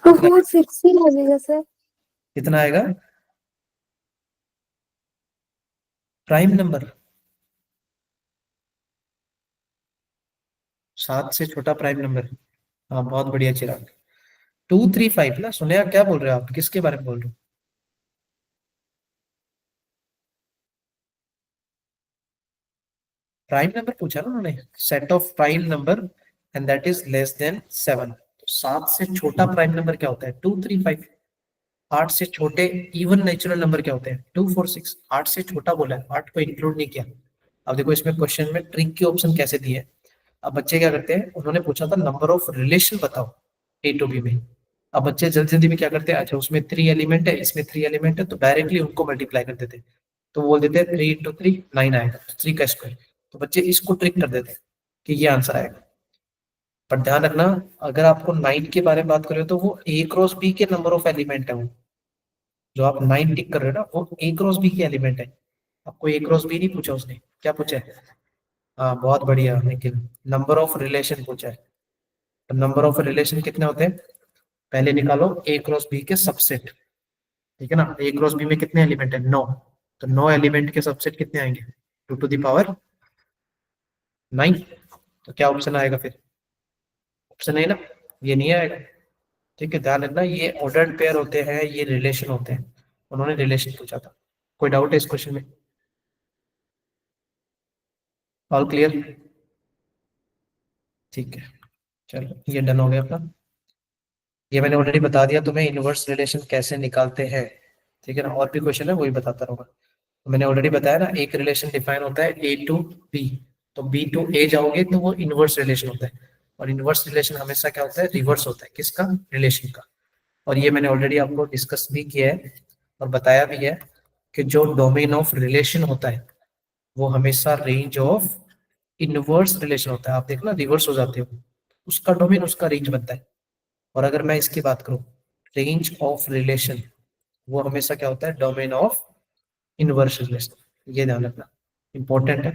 तो कितना? वो 6 ही लगेगा सर। कितना आएगा प्राइम नंबर? 7 से छोटा प्राइम नंबर। हाँ बहुत बढ़िया चिराग। 2 3 5 ना, सुने आप क्या बोल रहे हो? आप किसके बारे में बोल रहे हो? प्राइम नंबर पूछा ना उन्होंने, set of prime number and that is less than 7। तो 7 से छोटा प्राइम नंबर क्या होता है? 2 3 5। 8 से छोटे इवन नेचुरल नंबर क्या होते हैं? 2 4 6। 8 से छोटा बोला है, 8 को इंक्लूड नहीं किया। अब देखो इसमें क्वेश्चन में ट्रिक के ऑप्शन कैसे दिए हैं। अब बच्चे क्या करते हैं, उन्होंने पूछा था नंबर ऑफ रिलेशन बताओ ए टू बी में। अब बच्चे जल्दी जल्दी में क्या करते हैं, अच्छा उसमें 3 एलिमेंट है, इसमें 3 एलिमेंट है, तो डायरेक्टली उनको मल्टीप्लाई कर देते हैं। तो बोल देते हैं 3 × 3 9 आएगा, 3 का स्क्वायर। तो बच्चे इसको ट्रिक कर देते हैं कि ये आंसर आएगा। पर ध्यान रखना, अगर आपको 9 के बारे में बात करें तो वो ए क्रॉस बी के नंबर ऑफ एलिमेंट है। वो जो आप 9 टिक कर रहे हो ना, वो ए क्रॉस बी के एलिमेंट है। आपको ए क्रॉस बी नहीं पूछा उसने, क्या पूछा है? हाँ बहुत बढ़िया, लेकिन नंबर ऑफ रिलेशन पूछा है। तो नंबर ऑफ रिलेशन कितने होते हैं? पहले निकालो ए क्रॉस बी के सबसेट। ठीक है ना, ए क्रॉस बी में कितने एलिमेंट है? 9। तो 9 एलिमेंट के सबसेट कितने आएंगे? 2 to the power 9। तो क्या ऑप्शन आएगा फिर? ऑप्शन है ना, ये नहीं आएगा। ठीक है, ध्यान रखना, ये ऑर्डर्ड पेयर होते हैं, ये रिलेशन होते हैं। उन्होंने रिलेशन पूछा था। कोई डाउट है इस क्वेश्चन में? All clear? ठीक है, चलो ये डन हो गया अपना। ये मैंने ऑलरेडी बता दिया तुम्हें इनवर्स रिलेशन कैसे निकालते हैं। ठीक है ना, और भी क्वेश्चन है वही बताता रहूंगा। तो मैंने ऑलरेडी बताया ना, एक रिलेशन डिफाइन होता है ए टू बी। तो बी टू ए जाओगे तो वो इनवर्स रिलेशन होता है। और इनवर्स रिलेशन हमेशा क्या होता है? रिवर्स होता है। किसका? रिलेशन का। और ये मैंने ऑलरेडी आपको डिस्कस भी किया है और बताया भी है कि जो डोमेन ऑफ रिलेशन होता है वो हमेशा रेंज ऑफ इनवर्स रिलेशन होता है। आप देखना रिवर्स हो जाते हो, उसका डोमेन उसका रेंज बनता है। और अगर मैं इसकी बात करूं, रेंज ऑफ रिलेशन, वो हमेशा क्या होता है? Domain of inverse relation. ये ध्यान रखना, इंपॉर्टेंट है।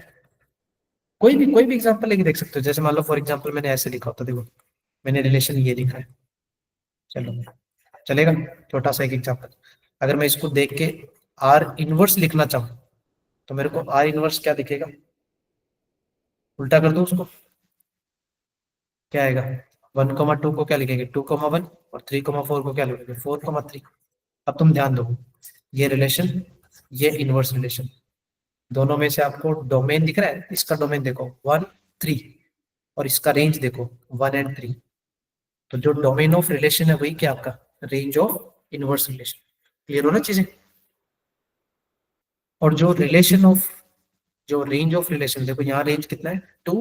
कोई भी एग्जांपल लेके देख सकते हो। जैसे मान लो फॉर एग्जांपल मैंने ऐसे लिखा होता, देखो मैंने रिलेशन ये लिखा है, चलो चलेगा। छोटा सा एक एग्जांपल, अगर मैं इसको देख के आर इनवर्स लिखना चाहूँ तो मेरे को आर इनवर्स क्या दिखेगा? उल्टा कर दो उसको, क्या आएगा? 1,2 को क्या लिखेंगे? 2,1। और 3,4 को क्या लिखेंगे? 4,3। अब तुम ध्यान दो, ये रिलेशन, ये इनवर्स रिलेशन, दोनों में से आपको डोमेन दिख रहा है, इसका डोमेन देखो 1 3 और इसका रेंज देखो 1 and 3। तो जो डोमेन ऑफ रिलेशन है वही क्या आपका range of inverse relation. Clear हो ना चीजें। और जो रिलेशन ऑफ, जो रेंज ऑफ रिलेशन देखो यहाँ रेंज कितना है 2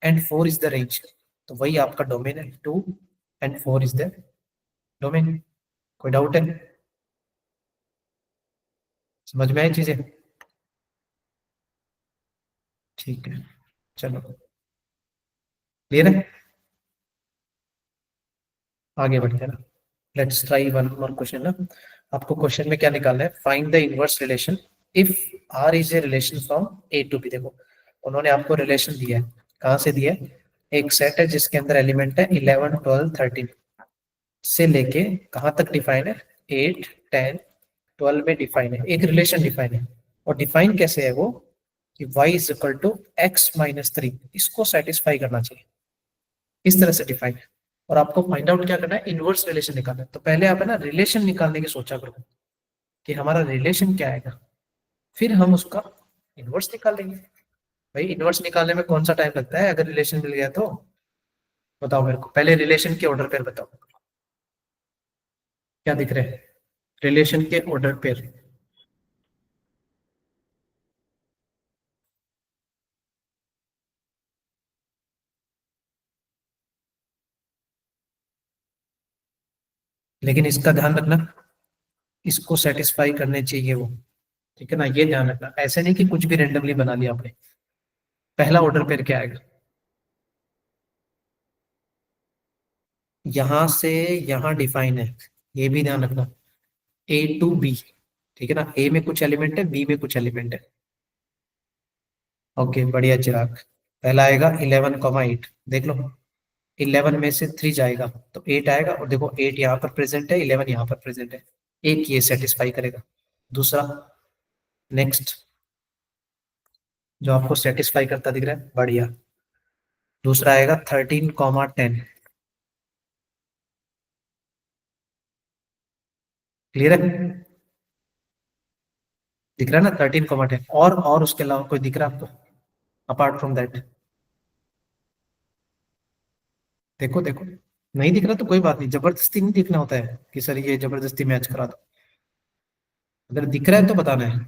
and 4 इज द रेंज, तो वही आपका डोमेन है, 2 and 4 इज द डोमेन। कोई डाउट है, समझ में आई चीजें। ठीक है, चलो क्लियर है, आगे बढ़ते हैं ना। Let's try one more question ना। आपको क्वेश्चन में क्या निकालना है, find the inverse relation if R is a relation from A to B. देखो उन्होंने आपको रिलेशन दिया है, कहाँ से दिया है, एक सेट है जिसके अंदर एलिमेंट है 11 12 13 से लेके कहाँ तक डिफाइन है, 8 10 12 में डिफाइन है, एक रिलेशन डिफाइन है। और डिफाइन कैसे है वो, कि y is equal to x minus 3, इसको सेटिस्फाई करना चाहिए, इस तरह से डिफाइन है। और आपको फाइंड आउट क्या करना है, इनवर्स रिलेशन निकालना है। तो पहले आप है ना रिलेशन निकालने की सोचा करो कि हमारा रिलेशन क्या आएगा, फिर हम उसका इनवर्स निकाल लेंगे। भाई इनवर्स निकालने में कौन सा टाइम लगता है, अगर रिलेशन मिल गया तो। बताओ मेरे को पहले रिलेशन के ऑर्डर पेयर बताओ, क्या दिख रहे हैं रिलेशन के ऑर्डर पेयर। लेकिन इसका ध्यान रखना, इसको सेटिस्फाई करने चाहिए वो, ठीक है ना, ये ध्यान रखना। ऐसे नहीं कि कुछ भी रेंडमली बना लिया आपने। पहला ऑर्डर पेयर क्या आएगा, यहां से यहां डिफाइन है, ये भी ध्यान रखना, ए टू बी, ठीक है ना, ए में कुछ एलिमेंट है, बी में कुछ एलिमेंट है। ओके बढ़िया चिराग। पहला आएगा 11 8, देख लो 11 में से 3 जाएगा तो 8 आएगा, और देखो 8 यहाँ पर प्रेजेंट है, 11 यहाँ पर प्रेजेंट है, एक ये सेटिस्फाई करेगा। दूसरा, नेक्स्ट जो आपको सेटिस्फाई करता दिख रहा है, बढ़िया। दूसरा आएगा 13 10, क्लियर है, दिख रहा है ना 13 10। और उसके अलावा कोई दिख रहा है आपको अपार्ट फ्रॉम दैट, देखो देखो। नहीं दिख रहा तो कोई बात नहीं, जबरदस्ती नहीं दिखना होता है कि सर ये जबरदस्ती मैच करा दो। अगर दिख रहा है तो बताना है,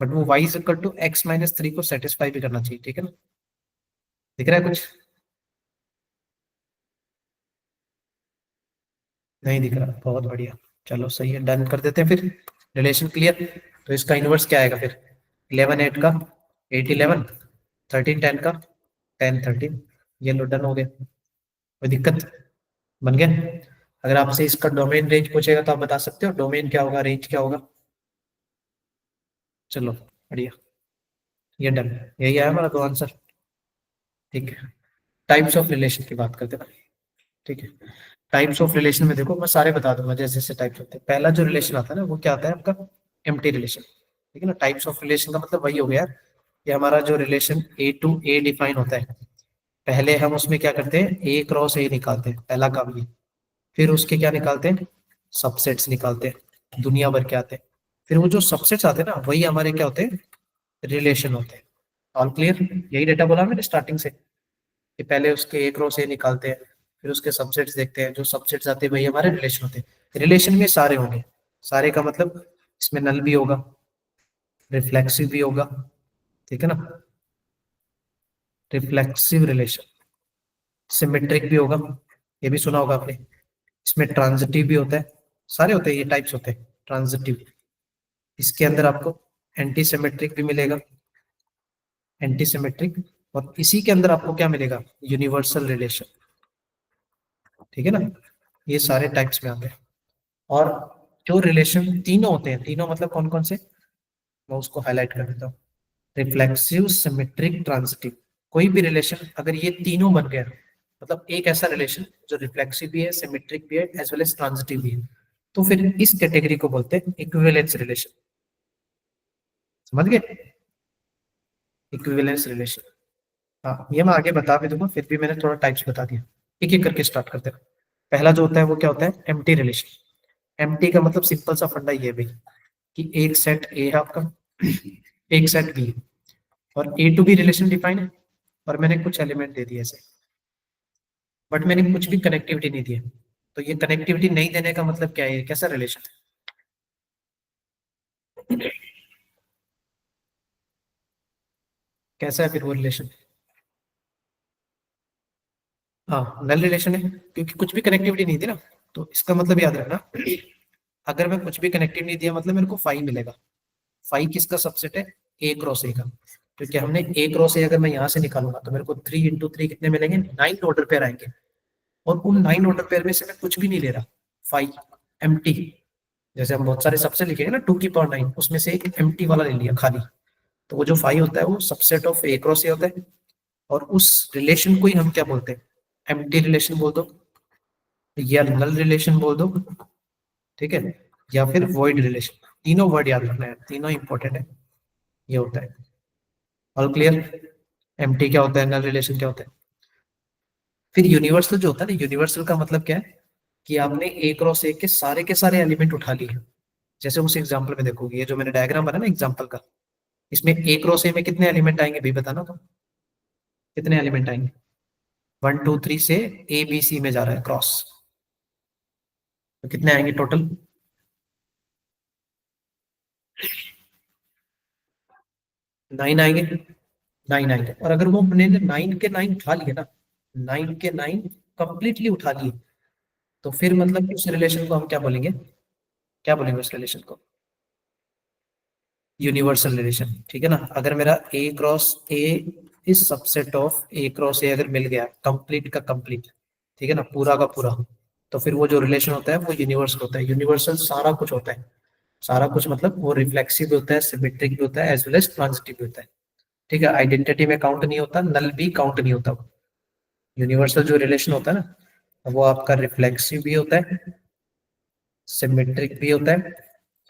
बट वो y is equal to x minus 3 को सेटिस्फाई भी करना चाहिए, ठीक है ना। दिख रहा है कुछ, नहीं दिख रहा, बहुत बढ़िया। चलो सही है, डन कर देते हैं फिर, रिलेशन क्लियर। तो इसका इनवर्स क्या आएगा फिर, 11 8 का 8 11, 13 10 का 10 13, ये लो डन हो गया। कोई दिक्कत, बन गया। अगर आपसे इसका डोमेन रेंज पूछेगा तो आप बता सकते हो डोमेन क्या होगा, रेंज क्या होगा। चलो बढ़िया, ये डन, यही आया हमारा दो आंसर। ठीक है, टाइप्स ऑफ रिलेशन की बात करते हैं ना। ठीक है, टाइप्स ऑफ रिलेशन में देखो मैं सारे बता दूंगा जैसे जैसे टाइप्स होते हैं। पहला जो रिलेशन आता है ना वो क्या आता है आपका, एम्प्टी रिलेशन, ठीक है ना। टाइप्स ऑफ रिलेशन का मतलब वही हो गया यार, कि हमारा जो relation A to A define होता है, पहले हम उसमें क्या करते हैं, ए क्रॉस ए निकालते हैं, पहला काम ये। फिर उसके क्या निकालते हैं, सबसेट्स निकालते हैं, दुनिया भर के आते हैं। फिर वो जो सबसेट्स आते हैं ना वही हमारे क्या होते हैं, रिलेशन होते हैं। ऑल क्लियर, यही डेटा बोला मैंने स्टार्टिंग से, कि पहले उसके एक रो से निकालते हैं, फिर उसके सबसेट्स देखते हैं, जो सबसेट्स आते हैं वही हमारे रिलेशन होते हैं। रिलेशन में सारे होंगे, सारे का मतलब इसमें नल भी होगा, रिफ्लेक्सिव भी होगा, ठीक है ना, रिफ्लेक्सिव रिलेशन, सिमेट्रिक भी होगा, ये भी सुना होगा आपने। इसमें ट्रांजिटिव भी होता है, सारे होते हैं, ये टाइप्स होते हैं ट्रांजिटिव। इसके अंदर आपको एंटी सिमेट्रिक भी मिलेगा, एंटी सिमेट्रिक। और इसी के अंदर आपको क्या मिलेगा, यूनिवर्सल रिलेशन, ठीक है ना। ये सारे टाइप्स में आते हैं। और जो रिलेशन तीनों होते हैं, तीनों मतलब कौन कौन से, मैं उसको हाईलाइट कर देता हूँ, रिफ्लेक्सिव सिमेट्रिक ट्रांजिटिव। कोई भी रिलेशन अगर ये तीनों बन गया, मतलब एक ऐसा रिलेशन जो रिफ्लेक्सिव भी है, सिमेट्रिक भी है, एज वेल एज ट्रांजिटिव भी है, तो फिर इस कैटेगरी को बोलते हैं इक्विवेलेंस रिलेशन। समझ गए, इक्विवेलेंस रिलेशन। हाँ ये मैं आगे बता भी दूंगा, फिर भी मैंने थोड़ा टाइप्स बता दिया। एक एक करके स्टार्ट करते हैं। पहला जो होता है वो क्या होता है, एम्प्टी रिलेशन। एम्प्टी का मतलब सिंपल सा फंडा ये है भाई, कि एक सेट ए है आपका, एक सेट बी, और ए टू बी रिलेशन डिफाइन है, और मैंने कुछ एलिमेंट दे दिए ऐसे, बट मैंने कुछ भी कनेक्टिविटी नहीं दी है। तो ये कनेक्टिविटी नहीं देने का मतलब क्या है, ये कैसा रिलेशन है, कैसा है फिर वो रिलेशन? हाँ, नल रिलेशन है, क्योंकि कुछ भी कनेक्टिविटी नहीं दी ना। तो इसका मतलब याद रखना, अगर मैं कुछ भी कनेक्टिव नहीं दिया मतलब मेरे को फाई मिलेगा। फाई किसका सबसेट है? ए क्रॉस ए का। क्योंकि हमने ए क्रॉस ए अगर मैं यहाँ से निकालूंगा तो मेरे को 3 × 3 कितने मिलेंगे? 9 ऑर्डर पेयर आएंगे, और उन 9 ऑर्डर पेयर में से मैं कुछ भी नहीं ले रहा, फाई एम्प्टी। जैसे हम बहुत सारे सबसे लिखेंगे ना 2 की पावर 9, उसमें से एक एम्प्टी वाला ले लिया खाली। तो वो जो फाई होता है वो सबसेट ऑफ ए क्रॉस ए होता है, और उस रिलेशन को ही हम क्या बोलते हैं? एम्प्टी रिलेशन बोल दो, या नल रिलेशन बोल दो, ठीक है, या फिर वॉइड रिलेशन। तीनों वर्ड याद रखना है, तीनों इंपॉर्टेंट है। ये होता है। All clear? एम्प्टी क्या होता है, नल रिलेशन क्या होता है? फिर यूनिवर्सल जो होता है ना, यूनिवर्सल का मतलब क्या है? कि आपने ए क्रॉस ए के सारे एलिमेंट उठा लिए। जैसे उस एग्जांपल में देखोगे, ये जो मैंने डायग्राम बना ना एग्जांपल का, इसमें ए क्रॉस ए में कितने एलिमेंट आएंगे भी बताना तो, कितने एलिमेंट आएंगे? 1 2 3 से ए बी सी में जा रहा है क्रॉस, तो कितने आएंगे टोटल? 9 आएंगे। 9 आएंगे, और अगर वो हमने 9 के 9 उठा लिए ना, 9 के 9 कंप्लीटली उठा लिए, तो फिर मतलब उस रिलेशन को हम क्या बोलेंगे? क्या बोलेंगे उस रिलेशन को? यूनिवर्सल रिलेशन, ठीक है ना। अगर मेरा ए क्रॉस ए इस सबसेट ऑफ ए क्रॉस ए अगर मिल गया कंप्लीट का कंप्लीट, ठीक है ना, पूरा का पूरा, तो फिर वो जो रिलेशन होता है वो यूनिवर्सल होता है। यूनिवर्सल सारा कुछ होता है, सारा कुछ मतलब वो रिफ्लेक्सिव भी होता है, सिमेट्रिक भी होता है, एज वेल एज ट्रांजिटिव भी होता है, ठीक है। आइडेंटिटी में काउंट नहीं होता, नल भी काउंट नहीं होता। यूनिवर्सल जो रिलेशन होता है ना, वो आपका रिफ्लेक्सिव भी होता है, सिमेट्रिक भी होता है,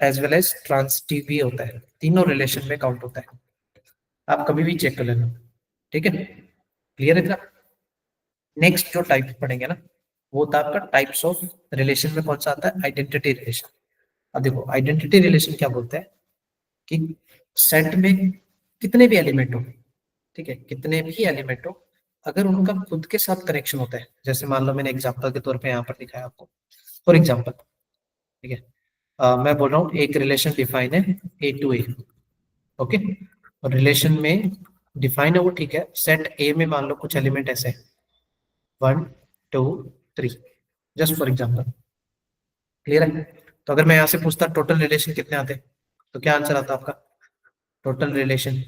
एज वेल एज ट्रांजिटिव भी होता है। तीनों रिलेशन में काउंट होता है, आप कभी भी चेक कर लेना, ठीक है। क्लियर है इतना? नेक्स्ट जो टाइप पढ़ेंगे ना, वो होता है आपका टाइप्स ऑफ रिलेशन में कौन सा आता है? Identity relation. अब देखो आइडेंटिटी रिलेशन क्या बोलते हैं, कि सेट में कितने भी एलिमेंट हो, ठीक है, कितने भी एलिमेंट हो, अगर उनका खुद के साथ कनेक्शन होता है, जैसे मान लो मैंने एग्जांपल के तौर पे यहाँ पर दिखाया आपको, फॉर एग्जांपल, ठीक है, मैं बोल रहा हूँ एक रिलेशन डिफाइन है ए टू ए, ओके, और रिलेशन में डिफाइन है वो, ठीक है, सेट ए में मान लो कुछ एलिमेंट ऐसे 1 2 3, जस्ट फॉर एग्जांपल। क्लियर है? तो अगर मैं यहाँ से पूछता टोटल रिलेशन कितने आते, तो क्या आंसर आता आपका? Total relation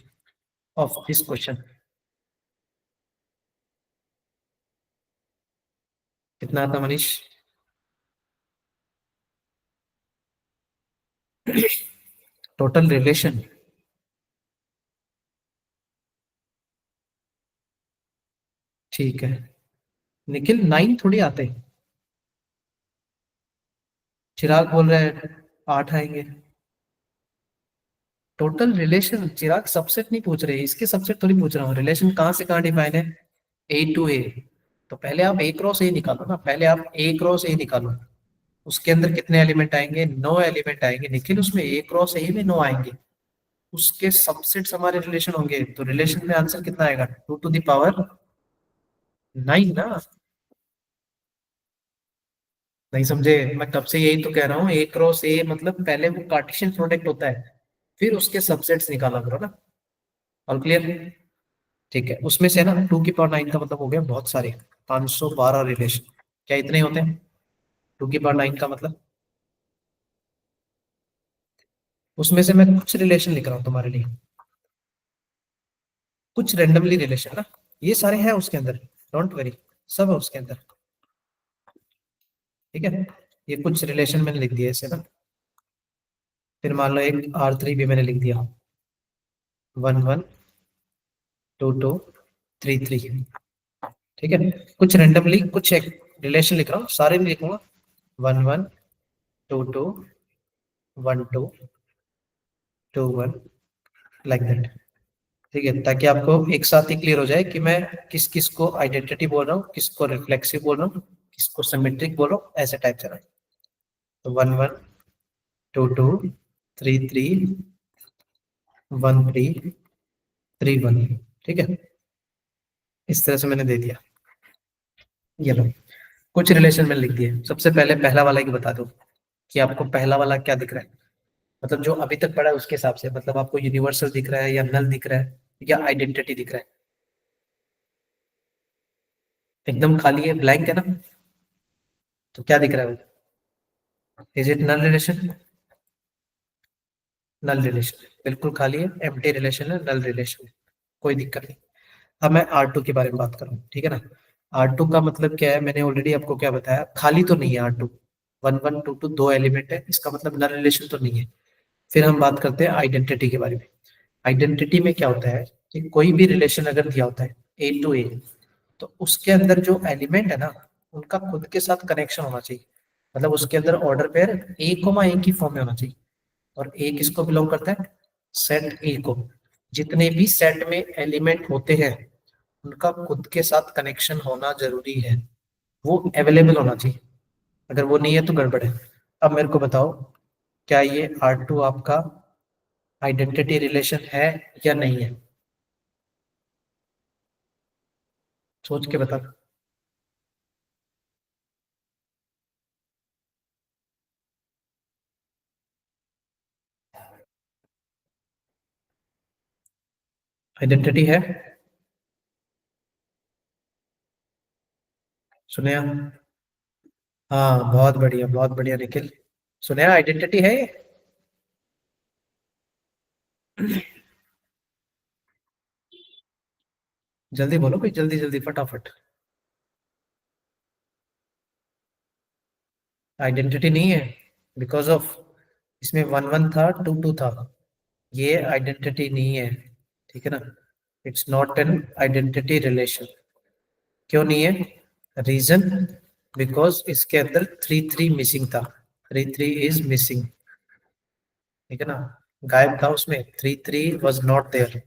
of this question कितना आता मनीष? टोटल रिलेशन, ठीक है, निखिल 9 थोड़ी आते। चिराग बोल रहे हैं 8 आएंगे। टोटल रिलेशन, चिराग सबसेट नहीं पूछ रहे, इसके सबसेट थोड़ी पूछ रहा हूँ, रिलेशन कहाँ से कहाँ डिफाइन है? ए टू ए। तो पहले आप ए क्रॉस ए निकालो ना, पहले आप ए क्रॉस ए निकालो, उसके अंदर कितने एलिमेंट आएंगे? 9 एलिमेंट आएंगे निखिल, उसमें ए क्रॉस ए में 9 आएंगे, उसके सबसेट्स हमारे रिलेशन होंगे, तो रिलेशन में आंसर कितना आएगा? 2 to the power 9 ना। नहीं समझे? मैं कब से यही तो कह रहा हूँ, ए क्रॉस ए मतलब पहले वो कार्टेशियन प्रोडक्ट होता है, फिर उसके सबसेट्स निकाला करो ना। All clear? ठीक है, उसमें से ना 2 की पावर 9 का मतलब हो गया बहुत सारे, 512 रिलेशन। क्या इतने होते हैं 2 की पावर 9 का मतलब? उसमें से मैं कुछ रिलेशन लिख रहा हूँ तुम्हारे लिए, कुछ रेंडमली रिलेशन ना, ये सारे हैं उसके अंदर, डोंट वरी, सब है उसके अंदर, ठीक है। ये कुछ रिलेशन मैंने लिख दिया ऐसे ना, फिर मान लो एक R3 भी मैंने लिख दिया, 1 1 2 2 3 3, ठीक है। कुछ रेंडमली कुछ एक रिलेशन लिख रहा हूँ, सारे नहीं लिखूंगा, 1 1 2 2 1 2 1 लाइक दैट, ठीक है, ताकि आपको एक साथ ही क्लियर हो जाए कि मैं किस किस को आइडेंटिटी बोल रहा हूँ, किसको रिफ्लेक्सिव बोल रहा हूँ, किसको सिमेट्रिक बोल रहा हूँ, ऐसे टाइप से। तो 1 1 2 2 331331, ठीक है, इस तरह से मैंने दे दिया। ये लो, कुछ रिलेशन मैंने लिख दिए। सबसे पहले पहला वाला की बता दो कि आपको पहला वाला क्या दिख रहा है, मतलब जो अभी तक पढ़ा है उसके हिसाब से, मतलब आपको यूनिवर्सल दिख रहा है या नल दिख रहा है या आइडेंटिटी दिख रहा है? एकदम खाली है, ब्लैंक है ना, तो क्या दिख रहा है? Is it null relation? Null relation बिल्कुल खाली है, एम्प्टी रिलेशन है, नल रिलेशन है, कोई दिक्कत नहीं। अब मैं R2 के बारे में बात कर रहा हूँ, ठीक है ना। R2 का मतलब क्या है, मैंने ऑलरेडी आपको क्या बताया, खाली तो नहीं है R2, 1122 दो एलिमेंट है, इसका मतलब नल रिलेशन तो नहीं है। फिर हम बात करते हैं आइडेंटिटी के बारे में। आइडेंटिटी में क्या होता है कि कोई भी रिलेशन अगर दिया होता है A to A, तो उसके अंदर जो एलिमेंट है ना, उनका खुद के साथ कनेक्शन होना चाहिए। मतलब उसके अंदर ऑर्डर पेयर A, A की फॉर्म में होना चाहिए। और ए किसको बिलोंग करता है? सेट ए को। जितने भी सेट में एलिमेंट होते हैं उनका खुद के साथ कनेक्शन होना जरूरी है, वो अवेलेबल होना चाहिए। अगर वो नहीं है तो गड़बड़ है। अब मेरे को बताओ, क्या ये R2 आपका आइडेंटिटी रिलेशन है या नहीं है? सोच के बता। आइडेंटिटी है? सुने? हाँ, बहुत बढ़िया निखिल, सुने आइडेंटिटी है ये। जल्दी बोलो कोई, जल्दी जल्दी फटाफट। आइडेंटिटी नहीं है, बिकॉज ऑफ इसमें 11 था, 22 था, ये आइडेंटिटी नहीं है, ठीक है ना। It's not an identity relation. क्यों नहीं है? रीजन, बिकॉज इसके अंदर 33 मिसिंग था, 33 इज मिसिंग, ठीक है ना, गायब था उसमें, 33 वॉज नॉट देयर।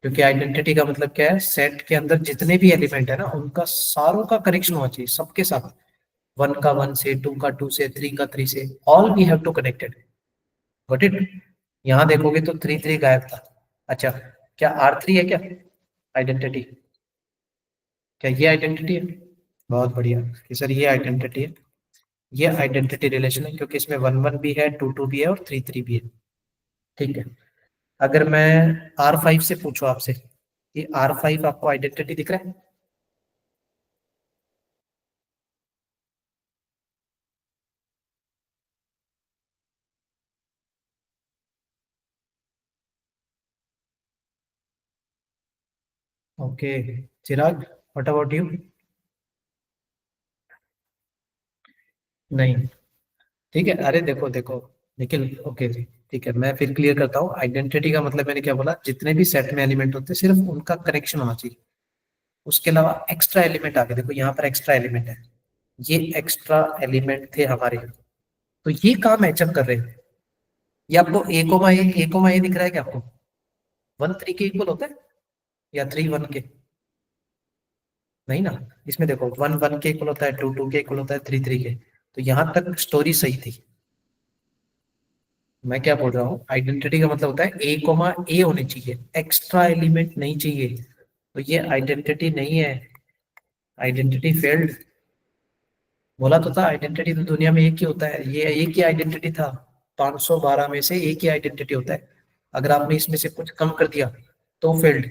क्योंकि आइडेंटिटी का मतलब क्या है, सेट के अंदर जितने भी एलिमेंट है ना उनका सारों का कनेक्शन होना चाहिए सबके साथ। वन का वन से, टू का टू से, थ्री का थ्री से, all we have to connected. Got it? यहाँ देखोगे तो 33 गायब था। अच्छा, क्या R3 है क्या आइडेंटिटी? क्या ये आइडेंटिटी है? बहुत बढ़िया कि सर ये आइडेंटिटी है। ये आइडेंटिटी रिलेशन है क्योंकि इसमें 11 भी है, 22 भी है और 33 भी है, ठीक है। अगर मैं R5 से पूछूं आपसे कि R5 आपको आइडेंटिटी दिख रहा है? Okay, Chirag, what about you? नहीं, ठीक है, अरे देखो देखो निखिल, ओके जी, ठीक है, मैं फिर क्लियर करता हूँ। आइडेंटिटी का मतलब मैंने क्या बोला, जितने भी सेट में एलिमेंट होते हैं सिर्फ उनका कनेक्शन होना चाहिए। उसके अलावा एक्स्ट्रा एलिमेंट आगे देखो, यहाँ पर एक्स्ट्रा एलिमेंट है, ये एक्स्ट्रा एलिमेंट थे हमारे, तो ये काम मैचअप कर रहे हैं। ये आपको ए कोमा ए दिख रहा है क्या आपको? 1 3 के इक्वल होता है या 3 1 के? नहीं ना। इसमें देखो 1 1 के इक्वल होता है, 2 2 के इक्वल होता है, 3 3 के। तो यहाँ तक स्टोरी सही थी। मैं क्या बोल रहा हूँ, आइडेंटिटी का मतलब होता है A, A होनी चाहिए, एक्स्ट्रा एलिमेंट नहीं चाहिए। तो ये आइडेंटिटी नहीं है, आइडेंटिटी फेल्ड। बोला तो था आइडेंटिटी तो दुनिया में एक ही होता है, ये एक ही आइडेंटिटी था, 512 में से एक ही आइडेंटिटी होता है। अगर आपने इसमें से कुछ कम कर दिया तो फेल्ड,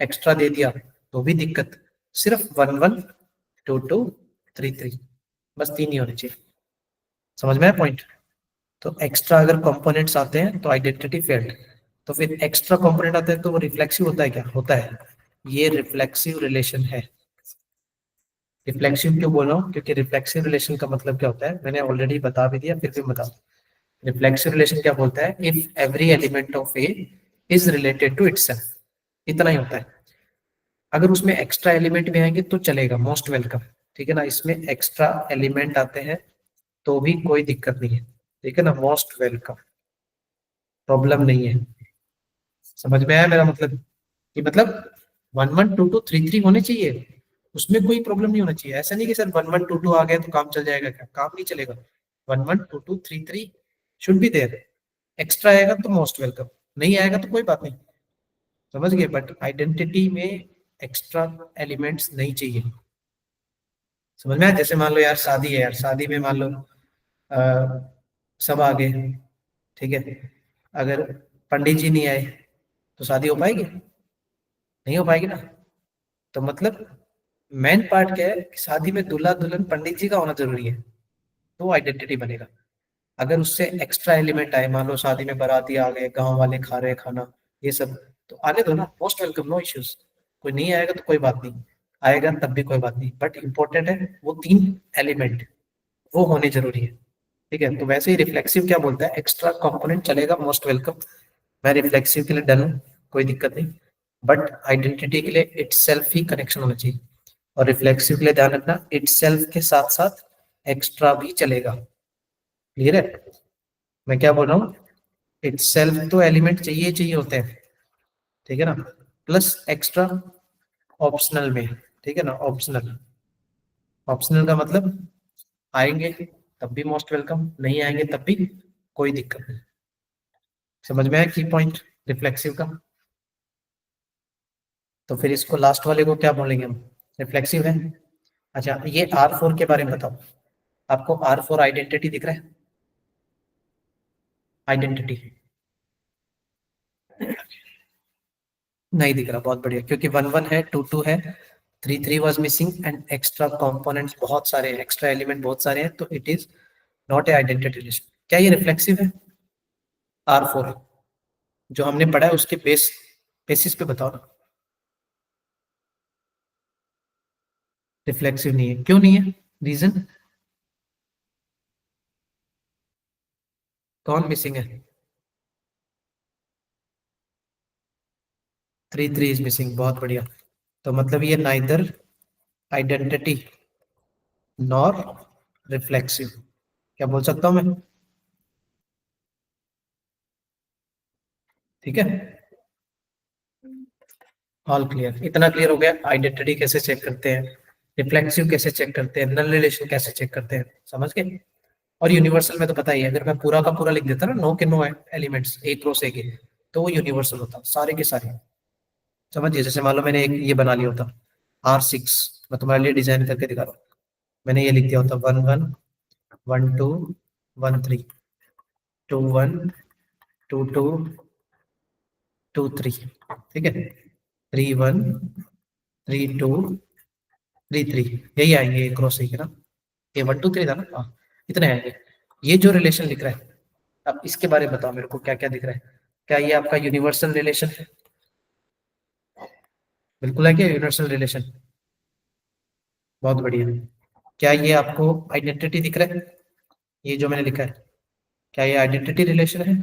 एक्स्ट्रा दे दिया तो भी दिक्कत। सिर्फ 11 22 33, बस तीन ही होने चाहिए। समझ में आया पॉइंट? तो एक्स्ट्रा अगर कंपोनेंट्स आते हैं तो आइडेंटिटी फेल्ड। तो फिर एक्स्ट्रा कंपोनेंट आते हैं तो वो रिफ्लेक्सिव होता है क्या? होता है। ये रिफ्लेक्सिव रिलेशन है। रिफ्लेक्सिव क्यों बोल रहा हूँ, क्योंकि रिफ्लेक्सिव रिलेशन का मतलब क्या होता है मैंने ऑलरेडी बता भी दिया, फिर भी बता। रिफ्लेक्सिव रिलेशन क्या बोलता है, if every element of A is related to itself, इतना ही होता है। अगर उसमें एक्स्ट्रा एलिमेंट भी आएंगे तो चलेगा, मोस्ट वेलकम, ठीक है ना। इसमें एक्स्ट्रा एलिमेंट आते हैं तो भी कोई दिक्कत नहीं है, ठीक है ना, मोस्ट वेलकम, प्रॉब्लम नहीं है। समझ में आया मेरा मतलब? कि मतलब 11 22 33 होने चाहिए, उसमें कोई प्रॉब्लम नहीं होना चाहिए। ऐसा नहीं कि सर 11 22 आ गए तो काम चल जाएगा, क्या काम नहीं चलेगा? 11 22 33 शुड बी देयर, एक्स्ट्रा आएगा तो मोस्ट वेलकम, नहीं आएगा तो कोई बात नहीं, समझ गए। बट आइडेंटिटी में एक्स्ट्रा एलिमेंट्स नहीं चाहिए, समझ में आया? जैसे मान लो यार शादी है, यार शादी में मान लो सब आ गए, ठीक है, अगर पंडित जी नहीं आए तो शादी हो पाएगी? नहीं हो पाएगी ना। तो मतलब मेन पार्ट क्या है कि शादी में दूल्हा दुल्हन पंडित जी का होना जरूरी है, तो आइडेंटिटी बनेगा। अगर उससे एक्स्ट्रा एलिमेंट आए, मान लो शादी में बाराती आ गए, गांव वाले खा रहे हैं खाना, ये सब, तो आने दो ना, मोस्ट वेलकम, नो इश्यूज। कोई नहीं आएगा तो कोई बात नहीं, आएगा तब भी कोई बात नहीं, बट इंपॉर्टेंट है वो 3 एलिमेंट, वो होने जरूरी है, ठीक है। तो वैसे ही रिफ्लेक्सिव क्या बोलता है, एक्स्ट्रा कंपोनेंट चलेगा, मोस्ट वेलकम। मैं रिफ्लेक्सिव के लिए डन हूँ, कोई दिक्कत नहीं, बट आइडेंटिटी के लिए इटसेल्फ ही कनेक्शन होना चाहिए। और रिफ्लेक्सिव के लिए ध्यान रखना, इटसेल्फ के साथ साथ एक्स्ट्रा भी चलेगा। क्लियर है मैं क्या बोल रहा हूँ? इटसेल्फ तो एलिमेंट चाहिए चाहिए होते हैं, ठीक है ना, प्लस एक्स्ट्रा ऑप्शनल में, ठीक है ना। ऑप्शनल, ऑप्शनल का मतलब आएंगे तब भी मोस्ट वेलकम, नहीं आएंगे तब भी कोई दिक्कत नहीं। समझ में आया की पॉइंट रिफ्लेक्सिव का? तो फिर इसको लास्ट वाले को क्या बोलेंगे हम? रिफ्लेक्सिव है। अच्छा, ये R4 के बारे में बताओ। आपको R4 आइडेंटिटी दिख रहा है? आइडेंटिटी नहीं दिख रहा, बहुत बढ़िया, क्योंकि 1 1 है, 2 2 है, 3 3 was missing and extra components बहुत सारे हैं, एक्स्ट्रा एलिमेंट बहुत सारे हैं, तो it is not a identity relation. क्या ये रिफ्लेक्सिव है? R4 जो हमने पढ़ा है उसके बेसिस पे बताओ ना। रिफ्लेक्सिव नहीं है, क्यों नहीं है? रीजन? कौन मिसिंग है? 3 3 इज मिसिंग, बहुत बढ़िया। तो मतलब ये नाइदर आइडेंटिटी नॉर रिफ्लेक्सिव, क्या बोल सकता हूं मैं? ठीक है, ऑल क्लियर, इतना क्लियर हो गया आइडेंटिटी कैसे चेक करते हैं, रिफ्लेक्सिव कैसे चेक करते हैं, नल रिलेशन कैसे चेक करते हैं, समझ गए। और यूनिवर्सल में तो पता ही है, अगर मैं पूरा का पूरा लिख देता ना, नो के नो एलिमेंट्स एक रो से के, तो वो यूनिवर्सल होता सारे के सारे, समझिए। जैसे मान लो मैंने एक ये बना लिया होता R6, मैं तुम्हारे लिए डिजाइन करके दिखा रहा हूँ, मैंने ये लिख दिया होता 1 1 1 2 1 3 2 1 2 2 2 3, ठीक है, 3 1 3 2 3 3, यही आएंगे एक रो से के ना, ये 1 2 3 था ना, हाँ, इतने आएंगे। ये जो रिलेशन लिख रहा है, अब इसके बारे में बताओ मेरे को, क्या क्या दिख रहा है? क्या ये आपका यूनिवर्सल रिलेशन है? बिल्कुल है, क्या यूनिवर्सल रिलेशन? बहुत बढ़िया। क्या ये आपको आइडेंटिटी दिख रहा है, ये जो मैंने लिखा है, क्या ये आइडेंटिटी रिलेशन है?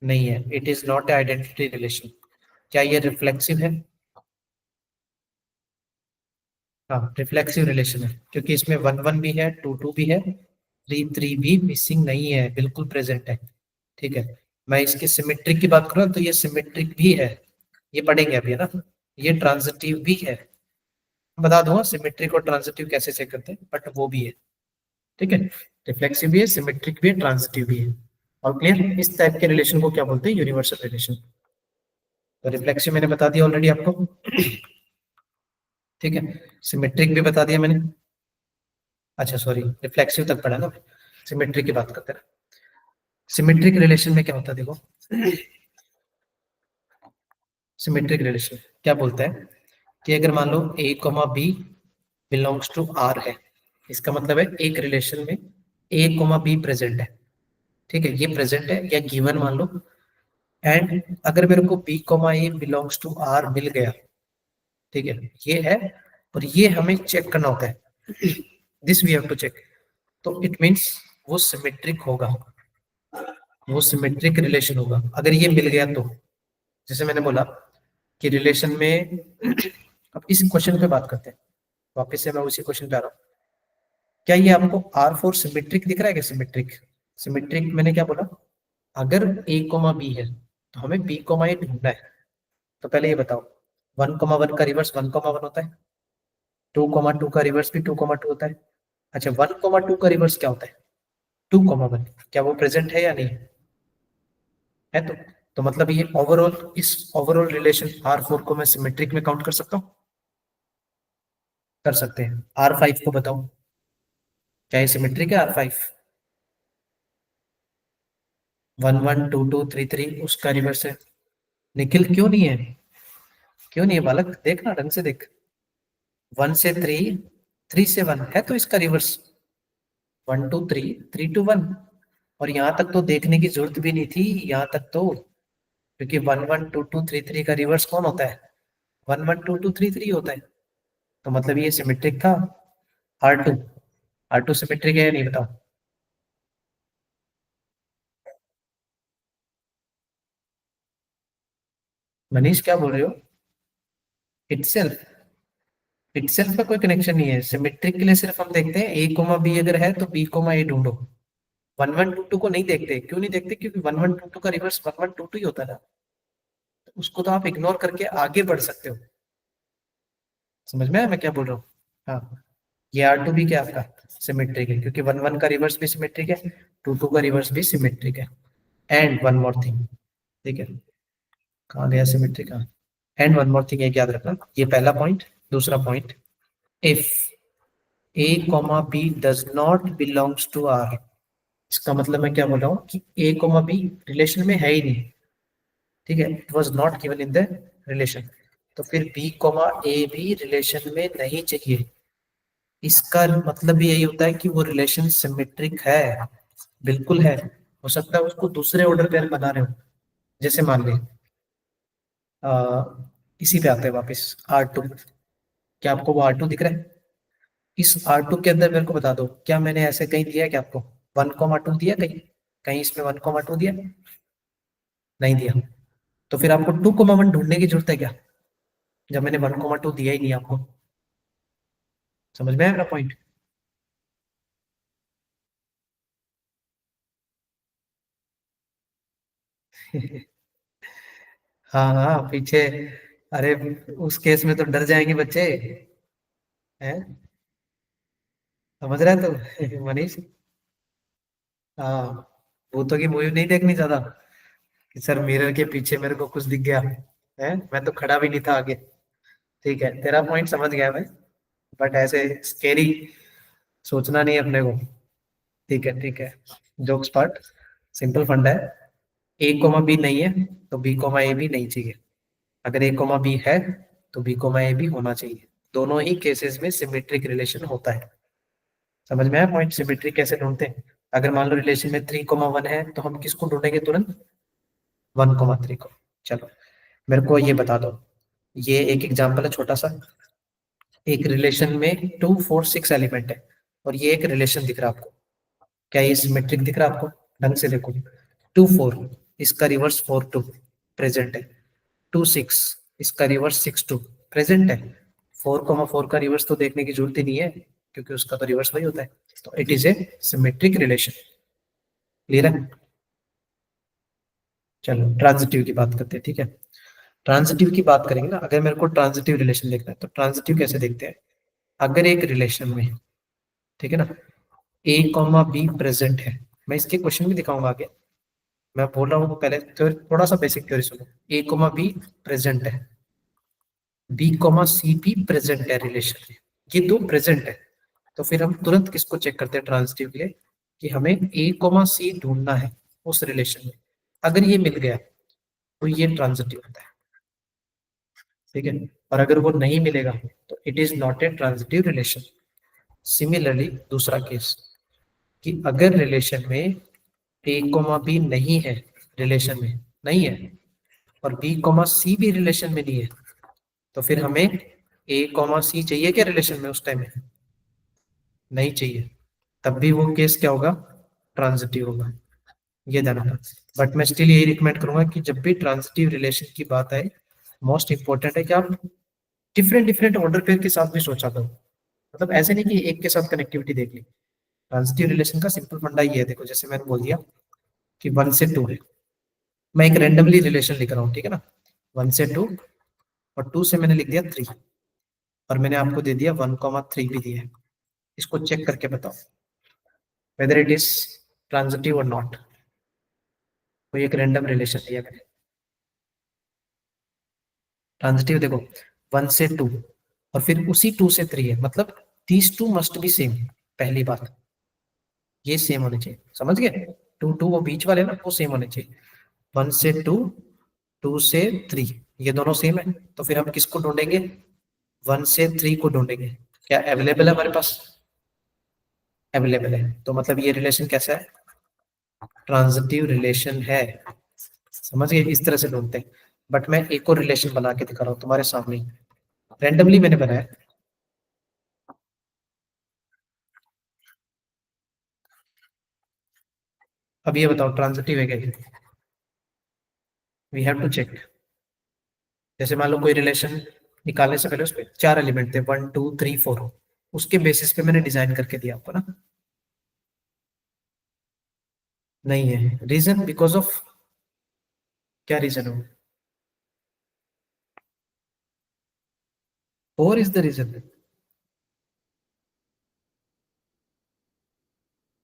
नहीं है, it is not a identity relation. क्या ये रिफ्लेक्सिव है? हाँ, रिफ्लेक्सिव रिलेशन है, क्योंकि इसमें 1 1 भी है, 2 2 भी है, 3 3 भी मिसिंग नहीं है, बिल्कुल प्रेजेंट है, ठीक है। मैं इसकी सिमेट्रिक की बात करूँ तो ये सिमेट्रिक भी है, ये पढ़ेंगे अभी, है ना। ये ट्रांजिटिव भी है, बता दूंगा सिमेट्रिक और ट्रांजिटिव कैसे चेक करते हैं, बट वो भी है, ठीक है। रिफ्लेक्सिव भी है, सिमेट्रिक भी है, ट्रांजिटिव भी है। और क्लियर, इस टाइप के रिलेशन को क्या बोलते हैं? Universal relation. तो रिफ्लेक्सिव मैंने बता दिया ऑलरेडी आपको, ठीक है। सिमेट्रिक भी बता दिया मैंने, अच्छा सॉरी, रिफ्लेक्सिव तक पढ़ा ना, सिमेट्रिक की बात करते हैं। सिमेट्रिक रिलेशन में क्या होता है देखो, सिमेट्रिक रिलेशन क्या बोलता है कि अगर मान लो A comma B belongs to R है, इसका मतलब है एक रिलेशन में ए कॉमा बी प्रेजेंट है, ठीक है, ये प्रेजेंट है या गिवन मान लो। एंड अगर मेरे को B comma A belongs to R मिल गया, ठीक है, ये है, और ये हमें चेक करना होता है, this we have to check, तो इट मीन्स वो सिमेट्रिक होगा, वो सिमेट्रिक रिलेशन होगा अगर ये मिल गया तो। जैसे मैंने बोला कि रिलेशन में अब इस क्वेश्चन पे बात करते हैं, वापस से मैं उसी क्वेश्चन पे आ रहा हूँ। क्या ये आपको R4 सिमेट्रिक दिख रहा है? क्या सिमेट्रिक? सिमेट्रिक मैंने क्या बोला, अगर ए कोमा बी है तो हमें बी कोमा ए ढूंढना है। तो पहले ये बताओ, 1 1 का रिवर्स 1 1 होता है, 2 2 का रिवर्स भी 2 2 होता है। अच्छा, 1 2 का रिवर्स क्या होता है? 2 1, क्या वो प्रेजेंट है या नहीं? है तो मतलब ये ओवरऑल, इस ओवरऑल रिलेशन R4 को मैं सिमेट्रिक में काउंट कर सकता हूँ? कर सकते हैं। R5 को बताओ, क्या ये सिमेट्रिक है R5? 1 1 2 2 3 3 उसका रिवर्स है। निखिल क्यों नहीं है? क्यों नहीं है बालक? देखना ढंग से देख। 1 से 3, 3 से 1 है तो इसका रिवर्स 1 2 3, 3 to 1। और यहाँ तक तो देखने की जरूरत भी नहीं थी, यहाँ तक तो, क्योंकि 1 1 2 2 3 3 का रिवर्स कौन होता है? 1 1 2 2 3 3 होता है। तो मतलब ये सिमेट्रिक था। R2, R2 सिमेट्रिक है या नहीं बताओ? मनीष क्या बोल रहे हो? इटसेल्फ? इटसेल्फ का कोई कनेक्शन नहीं है। सिमेट्रिक के लिए सिर्फ हम देखते हैं A, B अगर है तो B, A ढूंढो। 1 1 2 2 को नहीं देखते। क्यों नहीं देखते? क्योंकि 1 1 2 2 का रिवर्स 1 1 2 2 ही होता था। तो उसको तो आप इग्नोर करके आगे बढ़ सकते हो। समझ में आया मैं क्या बोल रहा हूँ? हाँ, ये R2 भी क्या आपका सिमेट्रिक है, क्योंकि 1 1 का रिवर्स भी सिमेट्रिक है, 2 2 का रिवर्स भी सिमेट्रिक है। एंड वन मोर थिंग, ठीक है, कहाँ गया सिमेट्रिक का? एंड वन मोर थिंग, एक याद रखना, ये पहला पॉइंट। दूसरा point, if A, B does not belongs to R, इसका मतलब मैं क्या बोल रहा हूँ कि A, B रिलेशन में है ही नहीं, ठीक है, it was not given in the relation. तो फिर B, A भी रिलेशन में नहीं चाहिए। इसका मतलब भी यही होता है कि वो रिलेशन सिमेट्रिक है। बिल्कुल है। हो सकता है उसको दूसरे ऑर्डर पे बना रहे हो। जैसे मान ली, आ, इसी पे आते हैं वापस, R2। क्या आपको वो R2 दिख रहा है? इस R2 के अंदर मेरे को बता दो, क्या मैंने ऐसे कहीं दिया है क्या आपको? 1, 2 दिया कहीं? कहीं इसमें 1, 2 दिया? नहीं दिया। तो फिर आपको 2, 1 ढूंढने की जरूरत है क्या, जब मैंने 1, 2 दिया ही नहीं आपको? समझ में आया मेरा पॉइंट? हाँ हाँ, पीछे। अरे, उस केस में तो डर जाएंगे बच्चे, हैं? समझ रहे हैं तो मनीष? हाँ, भूतों की मूवी नहीं देखनी ज्यादा, कि सर मिरर के पीछे मेरे को कुछ दिख गया है, मैं तो खड़ा भी नहीं था आगे। ठीक है, तेरा पॉइंट समझ गया मैं, बट ऐसे स्केरी सोचना नहीं अपने को। ठीक है ठीक है, जोक्स पार्ट, सिंपल फंडा है। A, B नहीं है तो B, A भी नहीं चाहिए। अगर A, B है तो B, A भी होना चाहिए। दोनों ही केसेस में सिमेट्रिक रिलेशन होता है। समझ में आया पॉइंट? सिमेट्रिक कैसे ढूंढते हैं? अगर मान लो रिलेशन में 3, 1 है तो हम किसको ढूंढेंगे तुरंत? 1, 3 को। चलो, मेरे को ये बता दो, ये एक एग्जांपल है छोटा सा। एक रिलेशन में 2, 4, 6 एलिमेंट है, और ये एक रिलेशन दिख रहा है आपको। क्या ये सिमेट्रिक दिख रहा है आपको? ढंग से देखो। 2, 4, इसका रिवर्स 4, 2 प्रेजेंट है। 2, 6, इसका रिवर्स 6, 2 प्रेजेंट है। 4, 4 का रिवर्स तो देखने की जरूरत ही नहीं है, क्योंकि उसका तो रिवर्स वही होता है। तो it is a symmetric relation. Clear है? चलो ट्रांजिटिव की बात करते हैं, ठीक है। ट्रांजिटिव की बात करेंगे ना, अगर मेरे को ट्रांजिटिव रिलेशन देखना है तो ट्रांजिटिव कैसे देखते हैं? अगर एक रिलेशन में, ठीक है ना, A, B प्रेजेंट है, मैं इसके क्वेश्चन भी दिखाऊंगा आगे। मैं बोल रहा हूँ पहले तो थोड़ा सा बेसिक थ्योरी सुनो। A, B प्रेजेंट है, B, C भी प्रेजेंट है रिलेशन में, ये दो प्रेजेंट है। तो फिर हम तुरंत किसको चेक करते हैं ट्रांजिटिव के लिए, कि हमें A, C ढूंढना है उस रिलेशन में। अगर ये मिल गया तो ये ट्रांजिटिव होता है, ठीक है। और अगर वो नहीं मिलेगा तो it is not a transitive relation. Similarly दूसरा केस, कि अगर रिलेशन में A, B नहीं है, रिलेशन में नहीं है, और B, C भी रिलेशन में नहीं है, तो फिर हमें A, C चाहिए क्या रिलेशन में उस टाइम में? नहीं चाहिए। तब भी वो केस क्या होगा? ट्रांजिटिव होगा। ये ध्यान रखना। बट मैं स्टिल यही रिकमेंड करूंगा कि जब भी ट्रांजिटिव रिलेशन की बात आए, मोस्ट इंपॉर्टेंट है कि आप डिफरेंट डिफरेंट ऑर्डर पेयर के साथ भी सोचा करो। मतलब ऐसे नहीं कि एक के साथ कनेक्टिविटी देख ली। ट्रांजिटिव रिलेशन का सिंपल फंडा ये है, देखो जैसे मैंने बोल दिया कि 1 से 2 है, मैं एक रेंडमली रिलेशन लिख रहा हूँ, ठीक है ना। 1 से 2, और 2 से मैंने लिख दिया 3, और मैंने आपको दे दिया 1, 3 भी दिया है। इसको चेक करके बताओ वेदर इट इज ट्रांजिटिव और नॉट। कोई एक रैंडम रिलेशन लिया मैंने। ट्रांजिटिव देखो, 1 से 2 और फिर उसी 2 से 3 है, मतलब these two must be same. पहली बात, ये सेम होने चाहिए, समझ गए? टू टू वो बीच वाले ना, वो सेम होने चाहिए। 1 से 2, 2 से 3, ये दोनों सेम है, तो फिर हम किसको ढूंढेंगे? 1 से 3 को ढूंढेंगे। क्या अवेलेबल है हमारे पास? अवेलेबल है, तो मतलब ये रिलेशन कैसा है? ट्रांजिटिव रिलेशन है। समझ गए? इस तरह से ढूंढते हैं। बट मैं एक और रिलेशन बना के दिखा रहा हूँ तुम्हारे सामने, रैंडमली मैंने बनाया। अब ये बताओ ट्रांजिटिव है क्या? We have to check. जैसे मान लो कोई रिलेशन निकालने से पहले उसमें 4 एलिमेंट थे, 1 2 3 4, उसके बेसिस पे मैंने डिजाइन करके दिया आपको ना। नहीं है रीजन, बिकॉज ऑफ, क्या रीजन हो? 4 is the reason.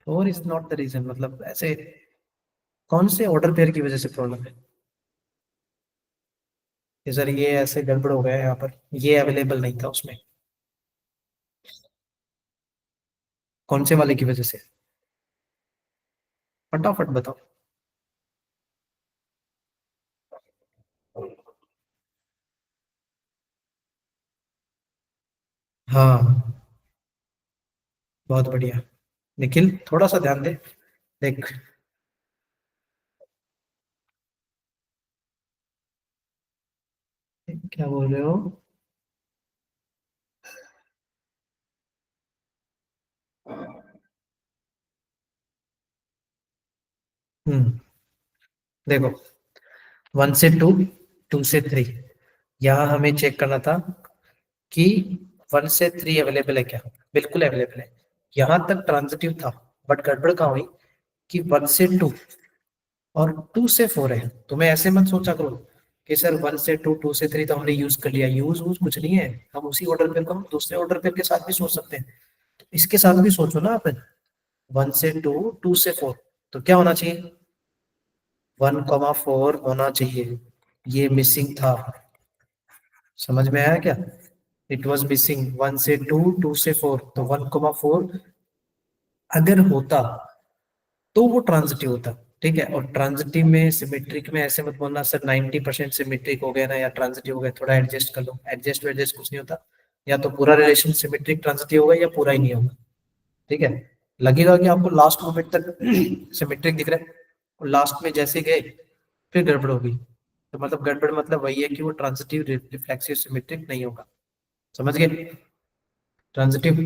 4 is not the reason, मतलब ऐसे कौन से ऑर्डर पेयर की वजह से प्रॉब्लम है? कि सर ये ऐसे गड़बड़ हो गया है यहाँ पर, ये अवेलेबल नहीं था उसमें। कौन से वाले की वजह से? फटाफट बताओ। हाँ, बहुत बढ़िया। निखिल थोड़ा सा ध्यान दे। देख, क्या बोल रहे हो? हम्म, देखो, 1 से 2, 2 से 3, यहाँ हमें चेक करना था कि 1 से 3 अवेलेबल है क्या? बिल्कुल अवेलेबल है। यहाँ तक ट्रांजिटिव था, बट गड़बड़ कहाँ हुई कि 1 से 2 और 2 से 4 है। तुम्हें ऐसे मत सोचा करो कि सर 1 से 2, 2 से 3 तो हमने यूज कर लिया। यूज वूज कुछ नहीं है, हम उसी ऑर्डर पेयर को हम दूसरे ऑर्डर पेयर के साथ भी सोच सकते हैं। तो इसके साथ भी सोचो ना आप। 1 से 2, 2 से 4, तो क्या होना चाहिए? 1,4 होना चाहिए। ये मिसिंग था। समझ में आया क्या? इट वॉज मिसिंग 1 से 2, 2 से 4, तो 1,4 अगर होता तो वो ट्रांजिटिव होता। ठीक है, और ट्रांजिटिव में सिमेट्रिक में ऐसे मत बोलना सर 90% सिमेट्रिक हो गया ना या ट्रांजिटिव हो गया, थोड़ा एडजस्ट कर लो। एडजस्ट एडजस्ट कुछ नहीं होता। या तो पूरा रिलेशन सिमेट्रिक ट्रांजिटिव होगा या पूरा ही नहीं होगा। ठीक है, लगेगा कि आपको लास्ट मोमेंट तक सिमेट्रिक दिख रहा है, और लास्ट में जैसे गए फिर गड़बड़ होगी। तो मतलब गड़बड़ मतलब वही है कि वो ट्रांजिटिव रिफ्लेक्सिव सिमेट्रिक नहीं होगा। समझ गए? ट्रांजिटिव।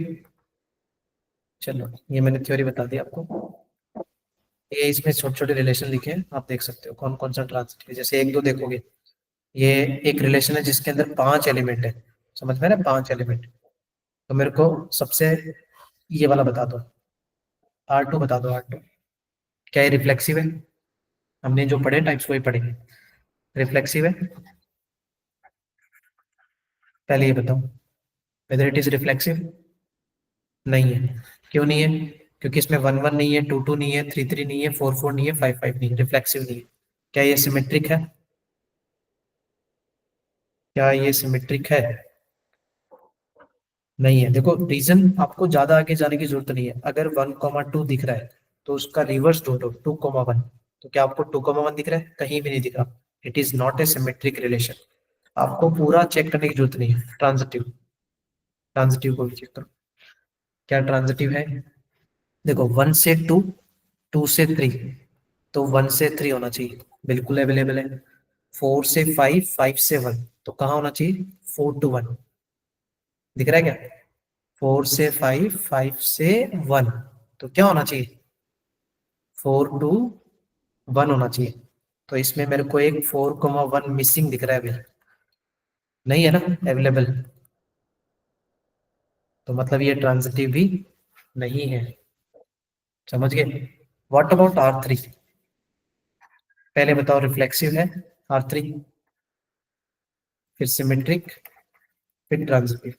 चलो, ये मैंने थ्योरी बता दी आपको। ये इसमें छोटे छोटे रिलेशन लिखे हैं, आप देख सकते हो कौन कौन सा ट्रांजिटिव है। जैसे एक दो देखोगे, ये एक रिलेशन है जिसके अंदर 5 एलिमेंट है। समझ में ना, 5 एलिमेंट। तो मेरे को सबसे ये वाला बता दो, R2 बता दो। R2 क्या ये रिफ्लेक्सिव है? हमने जो पढ़े टाइप्स वही पढ़ेंगे। रिफ्लेक्सिव है? पहले ये बताओ वेदर इट इज रिफ्लेक्सिव। नहीं है। क्यों नहीं है? क्योंकि इसमें 1 1 नहीं है, 2 2 नहीं है, 3 3 नहीं है, 4 4 नहीं है, 5 5 नहीं है, रिफ्लेक्सिव नहीं है। क्या ये सिमेट्रिक है? क्या ये सिमेट्रिक है? नहीं है। देखो, रीजन आपको ज्यादा आगे जाने की जरूरत नहीं है। अगर 1,2 दिख रहा है तो उसका रिवर्स ढूंढो, 2,1। तो क्या आपको 2,1 दिख रहा है? कहीं भी नहीं दिख रहा। It is not a symmetric relation. आपको पूरा चेक करने की जरूरत नहीं है। ट्रांजिटिव, ट्रांजिटिव को भी चेक करो। क्या ट्रांजिटिव है? देखो, 1 से 2, 2 से 3, तो 1 से 3 होना चाहिए, बिल्कुल अवेलेबल है। 4 से 5, 5 से 1, तो कहाँ होना चाहिए? 4 to 1। दिख रहा है क्या? 4 से 5, 5 से 1, तो क्या होना चाहिए? 4 to 1 होना चाहिए। तो इसमें मेरे को एक 4,1 मिसिंग दिख रहा है अभी। नहीं है ना अवेलेबल, तो मतलब ये ट्रांजिटिव भी नहीं है। समझ गए? What about R3? पहले बताओ रिफ्लेक्सिव है R3, फिर सिमेट्रिक, फिर ट्रांजिटिव।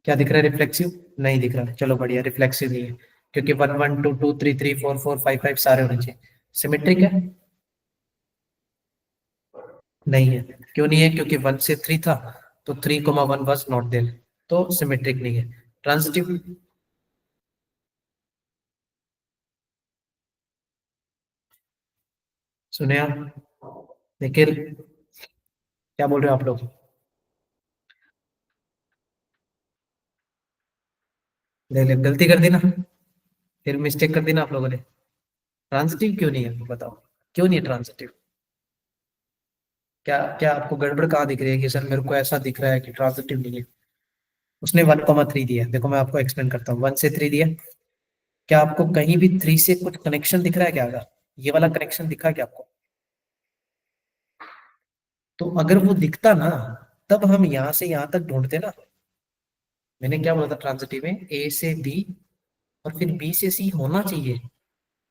क्या दिख रहा है? रिफ्लेक्सिव नहीं दिख रहा। चलो बढ़िया, रिफ्लेक्सिव नहीं है। क्योंकि 1 1 2 2 3 3 4 4 5 5 सारे होने चाहिए। सिमेट्रिक है? नहीं है। क्यों नहीं है? क्योंकि 1 से 3 था, तो 3,1 वाज नॉट देयर, तो सिमेट्रिक नहीं है। ट्रांजिटिव? सुने आप? निखिल, क्या बोल रहे हो आप लोग? ले ले, गलती कर दी ना, फिर मिस्टेक कर दी ना आप लोगों ने। ट्रांजिटिव क्यों नहीं है बताओ? क्यों नहीं है ट्रांजिटिव? क्या क्या आपको गड़बड़ कहाँ दिख रही है कि सर मेरे को ऐसा दिख रहा है कि ट्रांजिटिव नहीं है? उसने 1,3 दिया है, देखो मैं आपको एक्सप्लेन करता हूँ। 1 से 3 दिया, क्या आपको कहीं भी 3 से कुछ कनेक्शन दिख रहा है क्या? अगर ये वाला कनेक्शन दिखा क्या आपको? तो अगर वो दिखता ना, तब हम यहाँ से यहाँ तक ढूंढते ना। मैंने क्या बोला था ट्रांजिटिव में? ए से बी और फिर बी से सी होना चाहिए,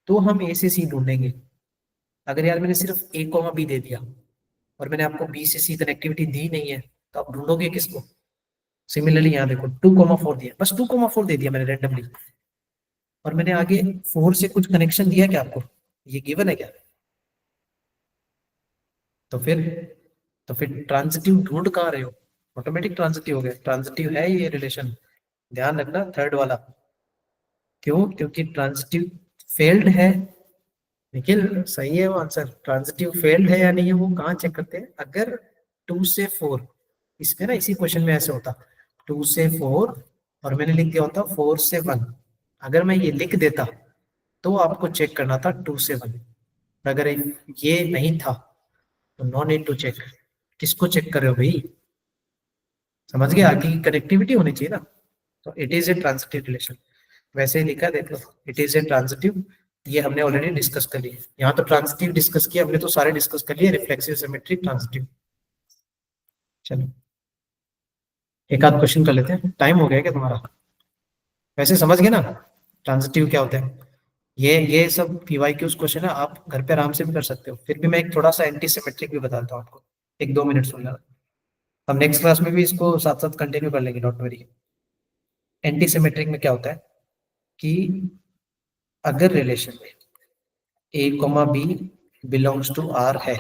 तो हम ए से सी ढूंढेंगे। अगर यार मैंने सिर्फ ए कॉमा बी दे दिया और मैंने आपको बी से सी कनेक्टिविटी दी नहीं है, तो आप ढूंढोगे किसको? सिमिलरली यहाँ देखो 2,4 दिया, बस 2,4 दे दिया मैंने रैंडमली, और मैंने आगे 4 से कुछ कनेक्शन दिया क्या आपको? ये गिवन है क्या? तो फिर तो फिर ट्रांजिटिव ढूंढ कहाँ रहे हो? ऑटोमेटिक ट्रांजिटिव हो गया। ट्रांजिटिव है ये रिलेशन, ध्यान रखना, थर्ड वाला। क्यों? क्योंकि ट्रांजिटिव फेल्ड है। निखिल, सही है वो आंसर। ट्रांजिटिव फेल्ड है या नहीं है वो कहाँ चेक करते हैं? अगर 2 से 4, इसमें ना इसी क्वेश्चन में ऐसे होता, 2 से 4 और मैंने लिख दिया होता 4 से 1। अगर मैं ये लिख देता तो आपको चेक करना था 2 से 1। अगर ये नहीं था तो नो नीड टू चेक। किसको चेक कर रहे हो भाई? समझ गए? आगे की कनेक्टिविटी होनी चाहिए ना। तो it is a transitive relation. वैसे ही लिखा है, देख लो, इट इज ए ट्रांजिटिव। ये हमने ऑलरेडी डिस्कस कर लिया। यहाँ तो ट्रांजिटिव डिस्कस किया हमने, तो सारे डिस्कस कर लिए, रिफ्लेक्सिव, सिमेट्रिक, ट्रांजिटिव। चलो एक आध क्वेश्चन कर लेते हैं। टाइम हो गया क्या तुम्हारा? वैसे समझ गए ना ट्रांजिटिव क्या होता है? ये सब पीवाईक्यूज क्वेश्चन है, आप घर पे आराम से भी कर सकते हो। फिर भी मैं एक थोड़ा सा एंटी सिमेट्रिक भी बताता हूँ आपको, 1 2 मिनट सुन लेना। हम नेक्स्ट क्लास में भी इसको साथ साथ कंटिन्यू कर लेंगे, डोंट वरी। एंटी सिमेट्रिक में क्या होता है कि अगर रिलेशन में A comma B belongs to R है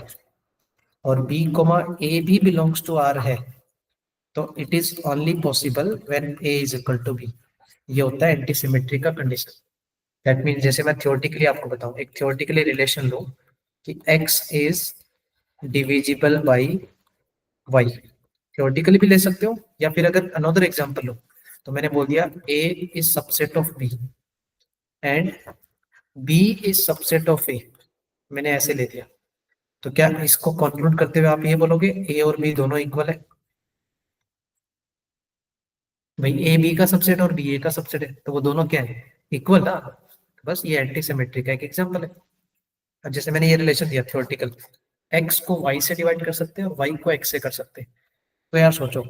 और बी कोमा ए भी बिलोंग्स टू आर है, तो it is only possible when A is equal to B. ये होता है एंटी सिमेट्री का कंडीशन। दैट मीन, जैसे मैं थ्योरेटिकली आपको बताऊं, एक थ्योरेटिकली रिलेशन लो कि x is divisible by y। Theoretically भी ले सकते हो, या फिर अगर अनदर एग्जांपल लो, तो मैंने बोल दिया a is subset of b and b is subset of a। मैंने ऐसे ले दिया, तो क्या इसको कंक्लूड करते हुए आप ये बोलोगे a और b दोनों इक्वल है? भाई ए बी का सबसेट और बी ए का सबसेट है, तो वो दोनों क्या है? इक्वल ना। बस ये एंटी सिमेट्री का एक एग्जांपल है। अब जैसे मैंने ये रिलेशन दिया थ्योरेटिकल, x को y से डिवाइड कर सकते हैं और y को x से कर सकते हैं। तो यार सोचो,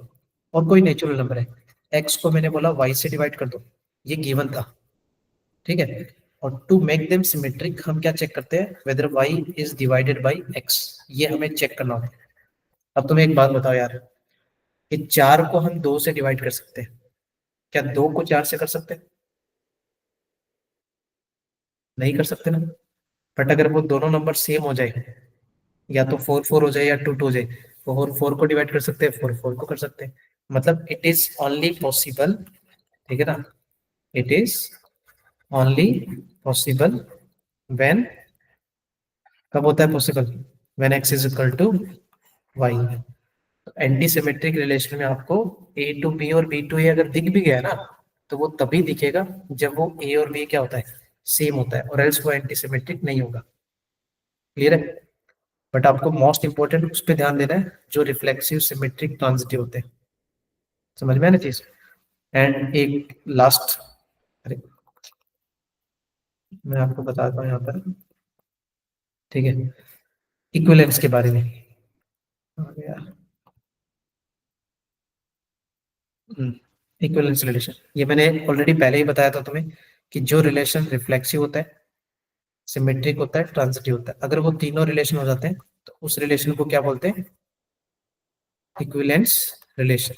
और कोई नेचुरल नंबर है, x को मैंने बोला y से डिवाइड कर दो, ये गिवन था, ठीक है। और टू मेक देम सिमेट्रिक हम क्या चेक करते हैं? Whether y is divided by x। ये हमें चेक करना होता है। अब तुम्हें एक बात बताओ यार, कि 4 को हम 2 से डिवाइड कर सकते हैं, क्या 2 को 4 से कर सकते हैं? नहीं कर सकते ना। बट अगर वो दोनों नंबर सेम हो जाए, या तो 4 4 हो जाए या 2 2 हो जाए, 4 4 को डिवाइड कर सकते हैं, 4 4 को कर सकते हैं। मतलब इट इज ओनली पॉसिबल, ठीक है ना? It is only possible when, कब होता है possible? When x is equal to y। Anti symmetric relation में आपको ए टू बी और बी टू ए अगर दिख भी गया ना, तो वो तभी दिखेगा जब वो ए और बी क्या होता है? सेम होता है, और एल्स वो एंटी सिमेट्रिक नहीं होगा। क्लियर है? बट आपको मोस्ट इंपॉर्टेंट उस पर ध्यान देना है जो रिफ्लेक्सिव, सिमेट्रिक, ट्रांजिटिव होते हैं। समझ में आना चीज। एंड एक लास्ट, अरे मैं आपको बताता हूँ यहाँ पर, ठीक है, इक्विवेलेंस के बारे में। इक्विवेलेंस रिलेशन, ये मैंने ऑलरेडी पहले ही बताया था तुम्हें, कि जो रिलेशन रिफ्लेक्सिव होता है, सिमेट्रिक होता है, ट्रांजिटिव होता है, अगर वो तीनों रिलेशन हो जाते हैं तो उस रिलेशन को क्या बोलते हैं? Equivalence relation.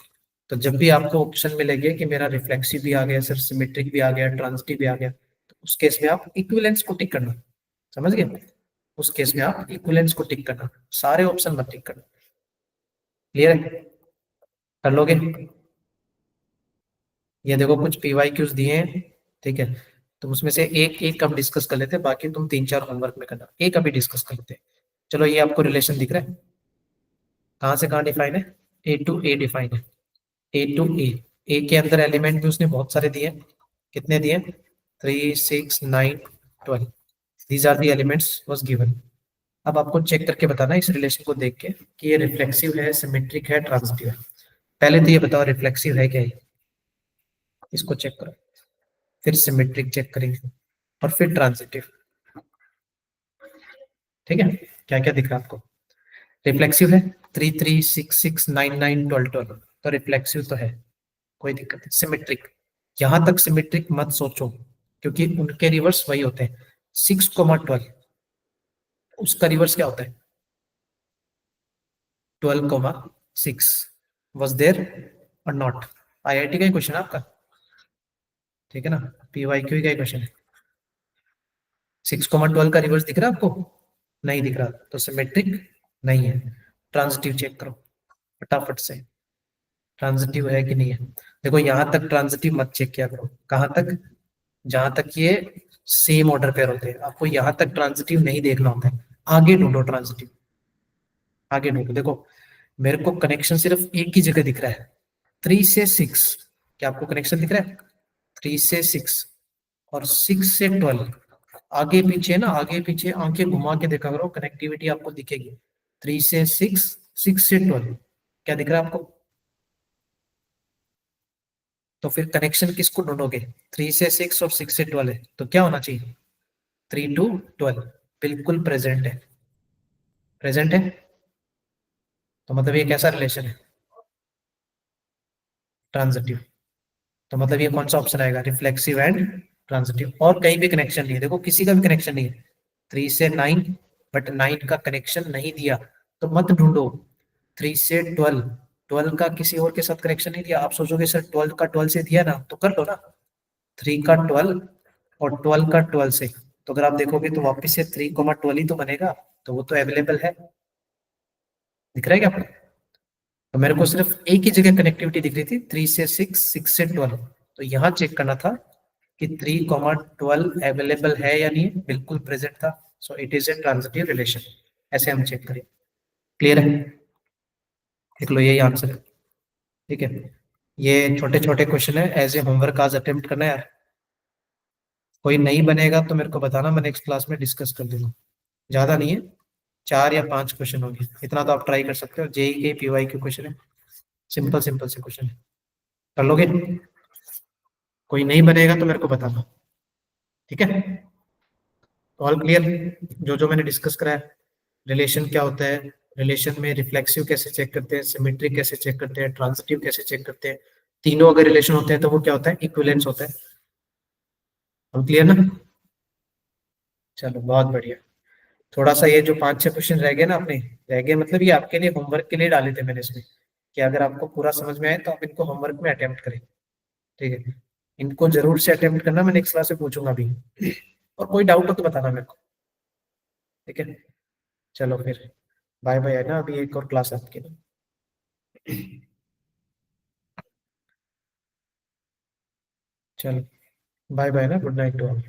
तो जब भी आपको ऑप्शन मिलेंगे कि मेरा रिफ्लेक्सिव भी आ गया सर, सिमेट्रिक भी आ गया, ट्रांजिटिव भी आ गया, उस केस में आप इक्विवेलेंस को टिक करना, समझ गए? उस केस में आप इक्विवेलेंस को टिक करना, सारे ऑप्शन मत टिक करना। क्लियर है? कर लोगे? ये देखो कुछ PYQs दिए हैं, ठीक है, तो उसमें से एक एक हम डिस्कस कर लेते हैं, बाकी तुम 3-4 होमवर्क में करना, एक अभी डिस्कस कर लेते हैं। चलो ये आपको रिलेशन दिख रहा है, कहाँ से कहाँ डिफाइन है? A टू A डिफाइन है, A टू A के अंदर एलिमेंट भी उसने बहुत सारे दिए, कितने दिए? 3, 6, 9, 12। These are the elements was given. अब आपको चेक करके बताना इस रिलेशन को देख के कि ये रिफ्लेक्सिव है, सिमेट्रिक है, ट्रांजिटिव है। पहले तो ये बताओ रिफ्लेक्सिव है क्या ये, इसको चेक करो, फिर सिमेट्रिक चेक करेंगे और फिर ट्रांजिटिव। ठीक है, क्या क्या दिख रहा है आपको? रिफ्लेक्सिव है, 3, 3, 6, 6, 9, 9, 12, 12, तो रिफ्लेक्सिव तो है, कोई दिक्कत नहीं। सिमेट्रिक, यहां तक सिमेट्रिक मत सोचो, क्योंकि उनके रिवर्स वही होते हैं, 6, 12, उसका रिवर्स क्या होता है? 12, 6 वॉज देयर और नॉट। IIT का ही क्वेश्चन है आपका, ठीक है ना, PYQ का ही क्वेश्चन है। 6, 12 का रिवर्स दिख रहा है आपको? नहीं दिख रहा, तो सिमेट्रिक नहीं है। ट्रांजिटिव चेक करो फटाफट से, ट्रांजिटिव है कि नहीं है। देखो यहां तक ट्रांजिटिव मत चेक किया करो, कहां तक? जहां तक ये सेम ऑर्डर पेयर होते हैं, आपको यहां तक ट्रांजिटिव नहीं देखना होता है, आगे ढूंढो ट्रांजिटिव, आगे ढूंढो। देखो मेरे को कनेक्शन सिर्फ एक ही जगह दिख रहा है, 3 से 6, क्या आपको कनेक्शन दिख रहा है? 3 से 6 और 6 से 12, आगे पीछे ना, आगे पीछे आंखें घुमा के देखा करो, कनेक्टिविटी आपको दिखेगी। 3 से 6, 6 से 12, क्या दिख रहा है आपको? तो फिर कनेक्शन किसको ढूंढोगे? 3 से 6 और 6 से 12 है, तो क्या होना चाहिए? 3 to 12, बिल्कुल प्रेजेंट है, प्रेजेंट है, तो मतलब ये कैसा रिलेशन है? ट्रांजिटिव। तो मतलब ये कौन सा ऑप्शन आएगा? Reflexive and transitive. और कहीं भी कनेक्शन नहीं है, देखो किसी का भी कनेक्शन नहीं है, 3 से 9, बट 9 का कनेक्शन नहीं दिया, तो मत ढूंढो। 3 से 12, 12 का किसी और के साथ कनेक्शन नहीं दिया, आप सोचोगे सर 12 का 12 से दिया ना, तो कर लो ना, 3 का 12 और 12 का 12 से, तो अगर आप देखोगे तो वापिस से 3, 12 ही तो बनेगा, तो वो तो अवेलेबल है। दिख रहा है क्या आपको? तो मेरे को सिर्फ एक ही जगह कनेक्टिविटी दिख रही थी, 3 से 6, 6 से 12, तो यहाँ चेक करना था कि 3, 12 अवेलेबल है या नहीं, बिल्कुल प्रेजेंट था, so it is a transitive relation. ऐसे हम चेक करें। क्लियर है? देख लो यही आंसर है, ठीक है। ये छोटे छोटे क्वेश्चन है, एज ए होमवर्क आज अटेम्प्ट करना है यार। कोई नहीं बनेगा तो मेरे को बताना, मैं नेक्स्ट क्लास में डिस्कस कर दूंगा। ज्यादा नहीं है, 4 या 5 क्वेश्चन होंगे, इतना तो आप ट्राई कर सकते हो। JEE के PYQ क्वेश्चन है, सिंपल सिंपल से क्वेश्चन है, कर लोगे? कोई नहीं बनेगा तो मेरे को बताना, ठीक है। All clear? जो जो मैंने डिस्कस कराया, रिलेशन क्या होता है, रिलेशन में रिफ्लेक्सिव कैसे चेक करते हैं, सिमेट्रिक कैसे चेक करते हैं, ट्रांजिटिव कैसे चेक करते हैं, तीनों अगर रिलेशन होते हैं तो वो क्या होता है? इक्विवेलेंस होता है। हम क्लियर ना? चलो बहुत बढ़िया। थोड़ा सा ये जो 5-6 क्वेश्चन रह गए ना अपने, रह गए मतलब ये आपके लिए होमवर्क के लिए डाले थे मैंने इसमें, कि अगर आपको पूरा समझ में आए तो आप इनको होमवर्क में अटेम्प्ट करें, ठीक है। इनको जरूर से अटेम्प्ट करना, मैं नेक्स्ट क्लास में पूछूंगा अभी, और कोई डाउट हो तो बताना मेरे को, ठीक है। चलो फिर बाय बाय, है ना, अभी एक और क्लास है आपके लिए। चलो बाय बाय ना, गुड नाइट टू ऑल।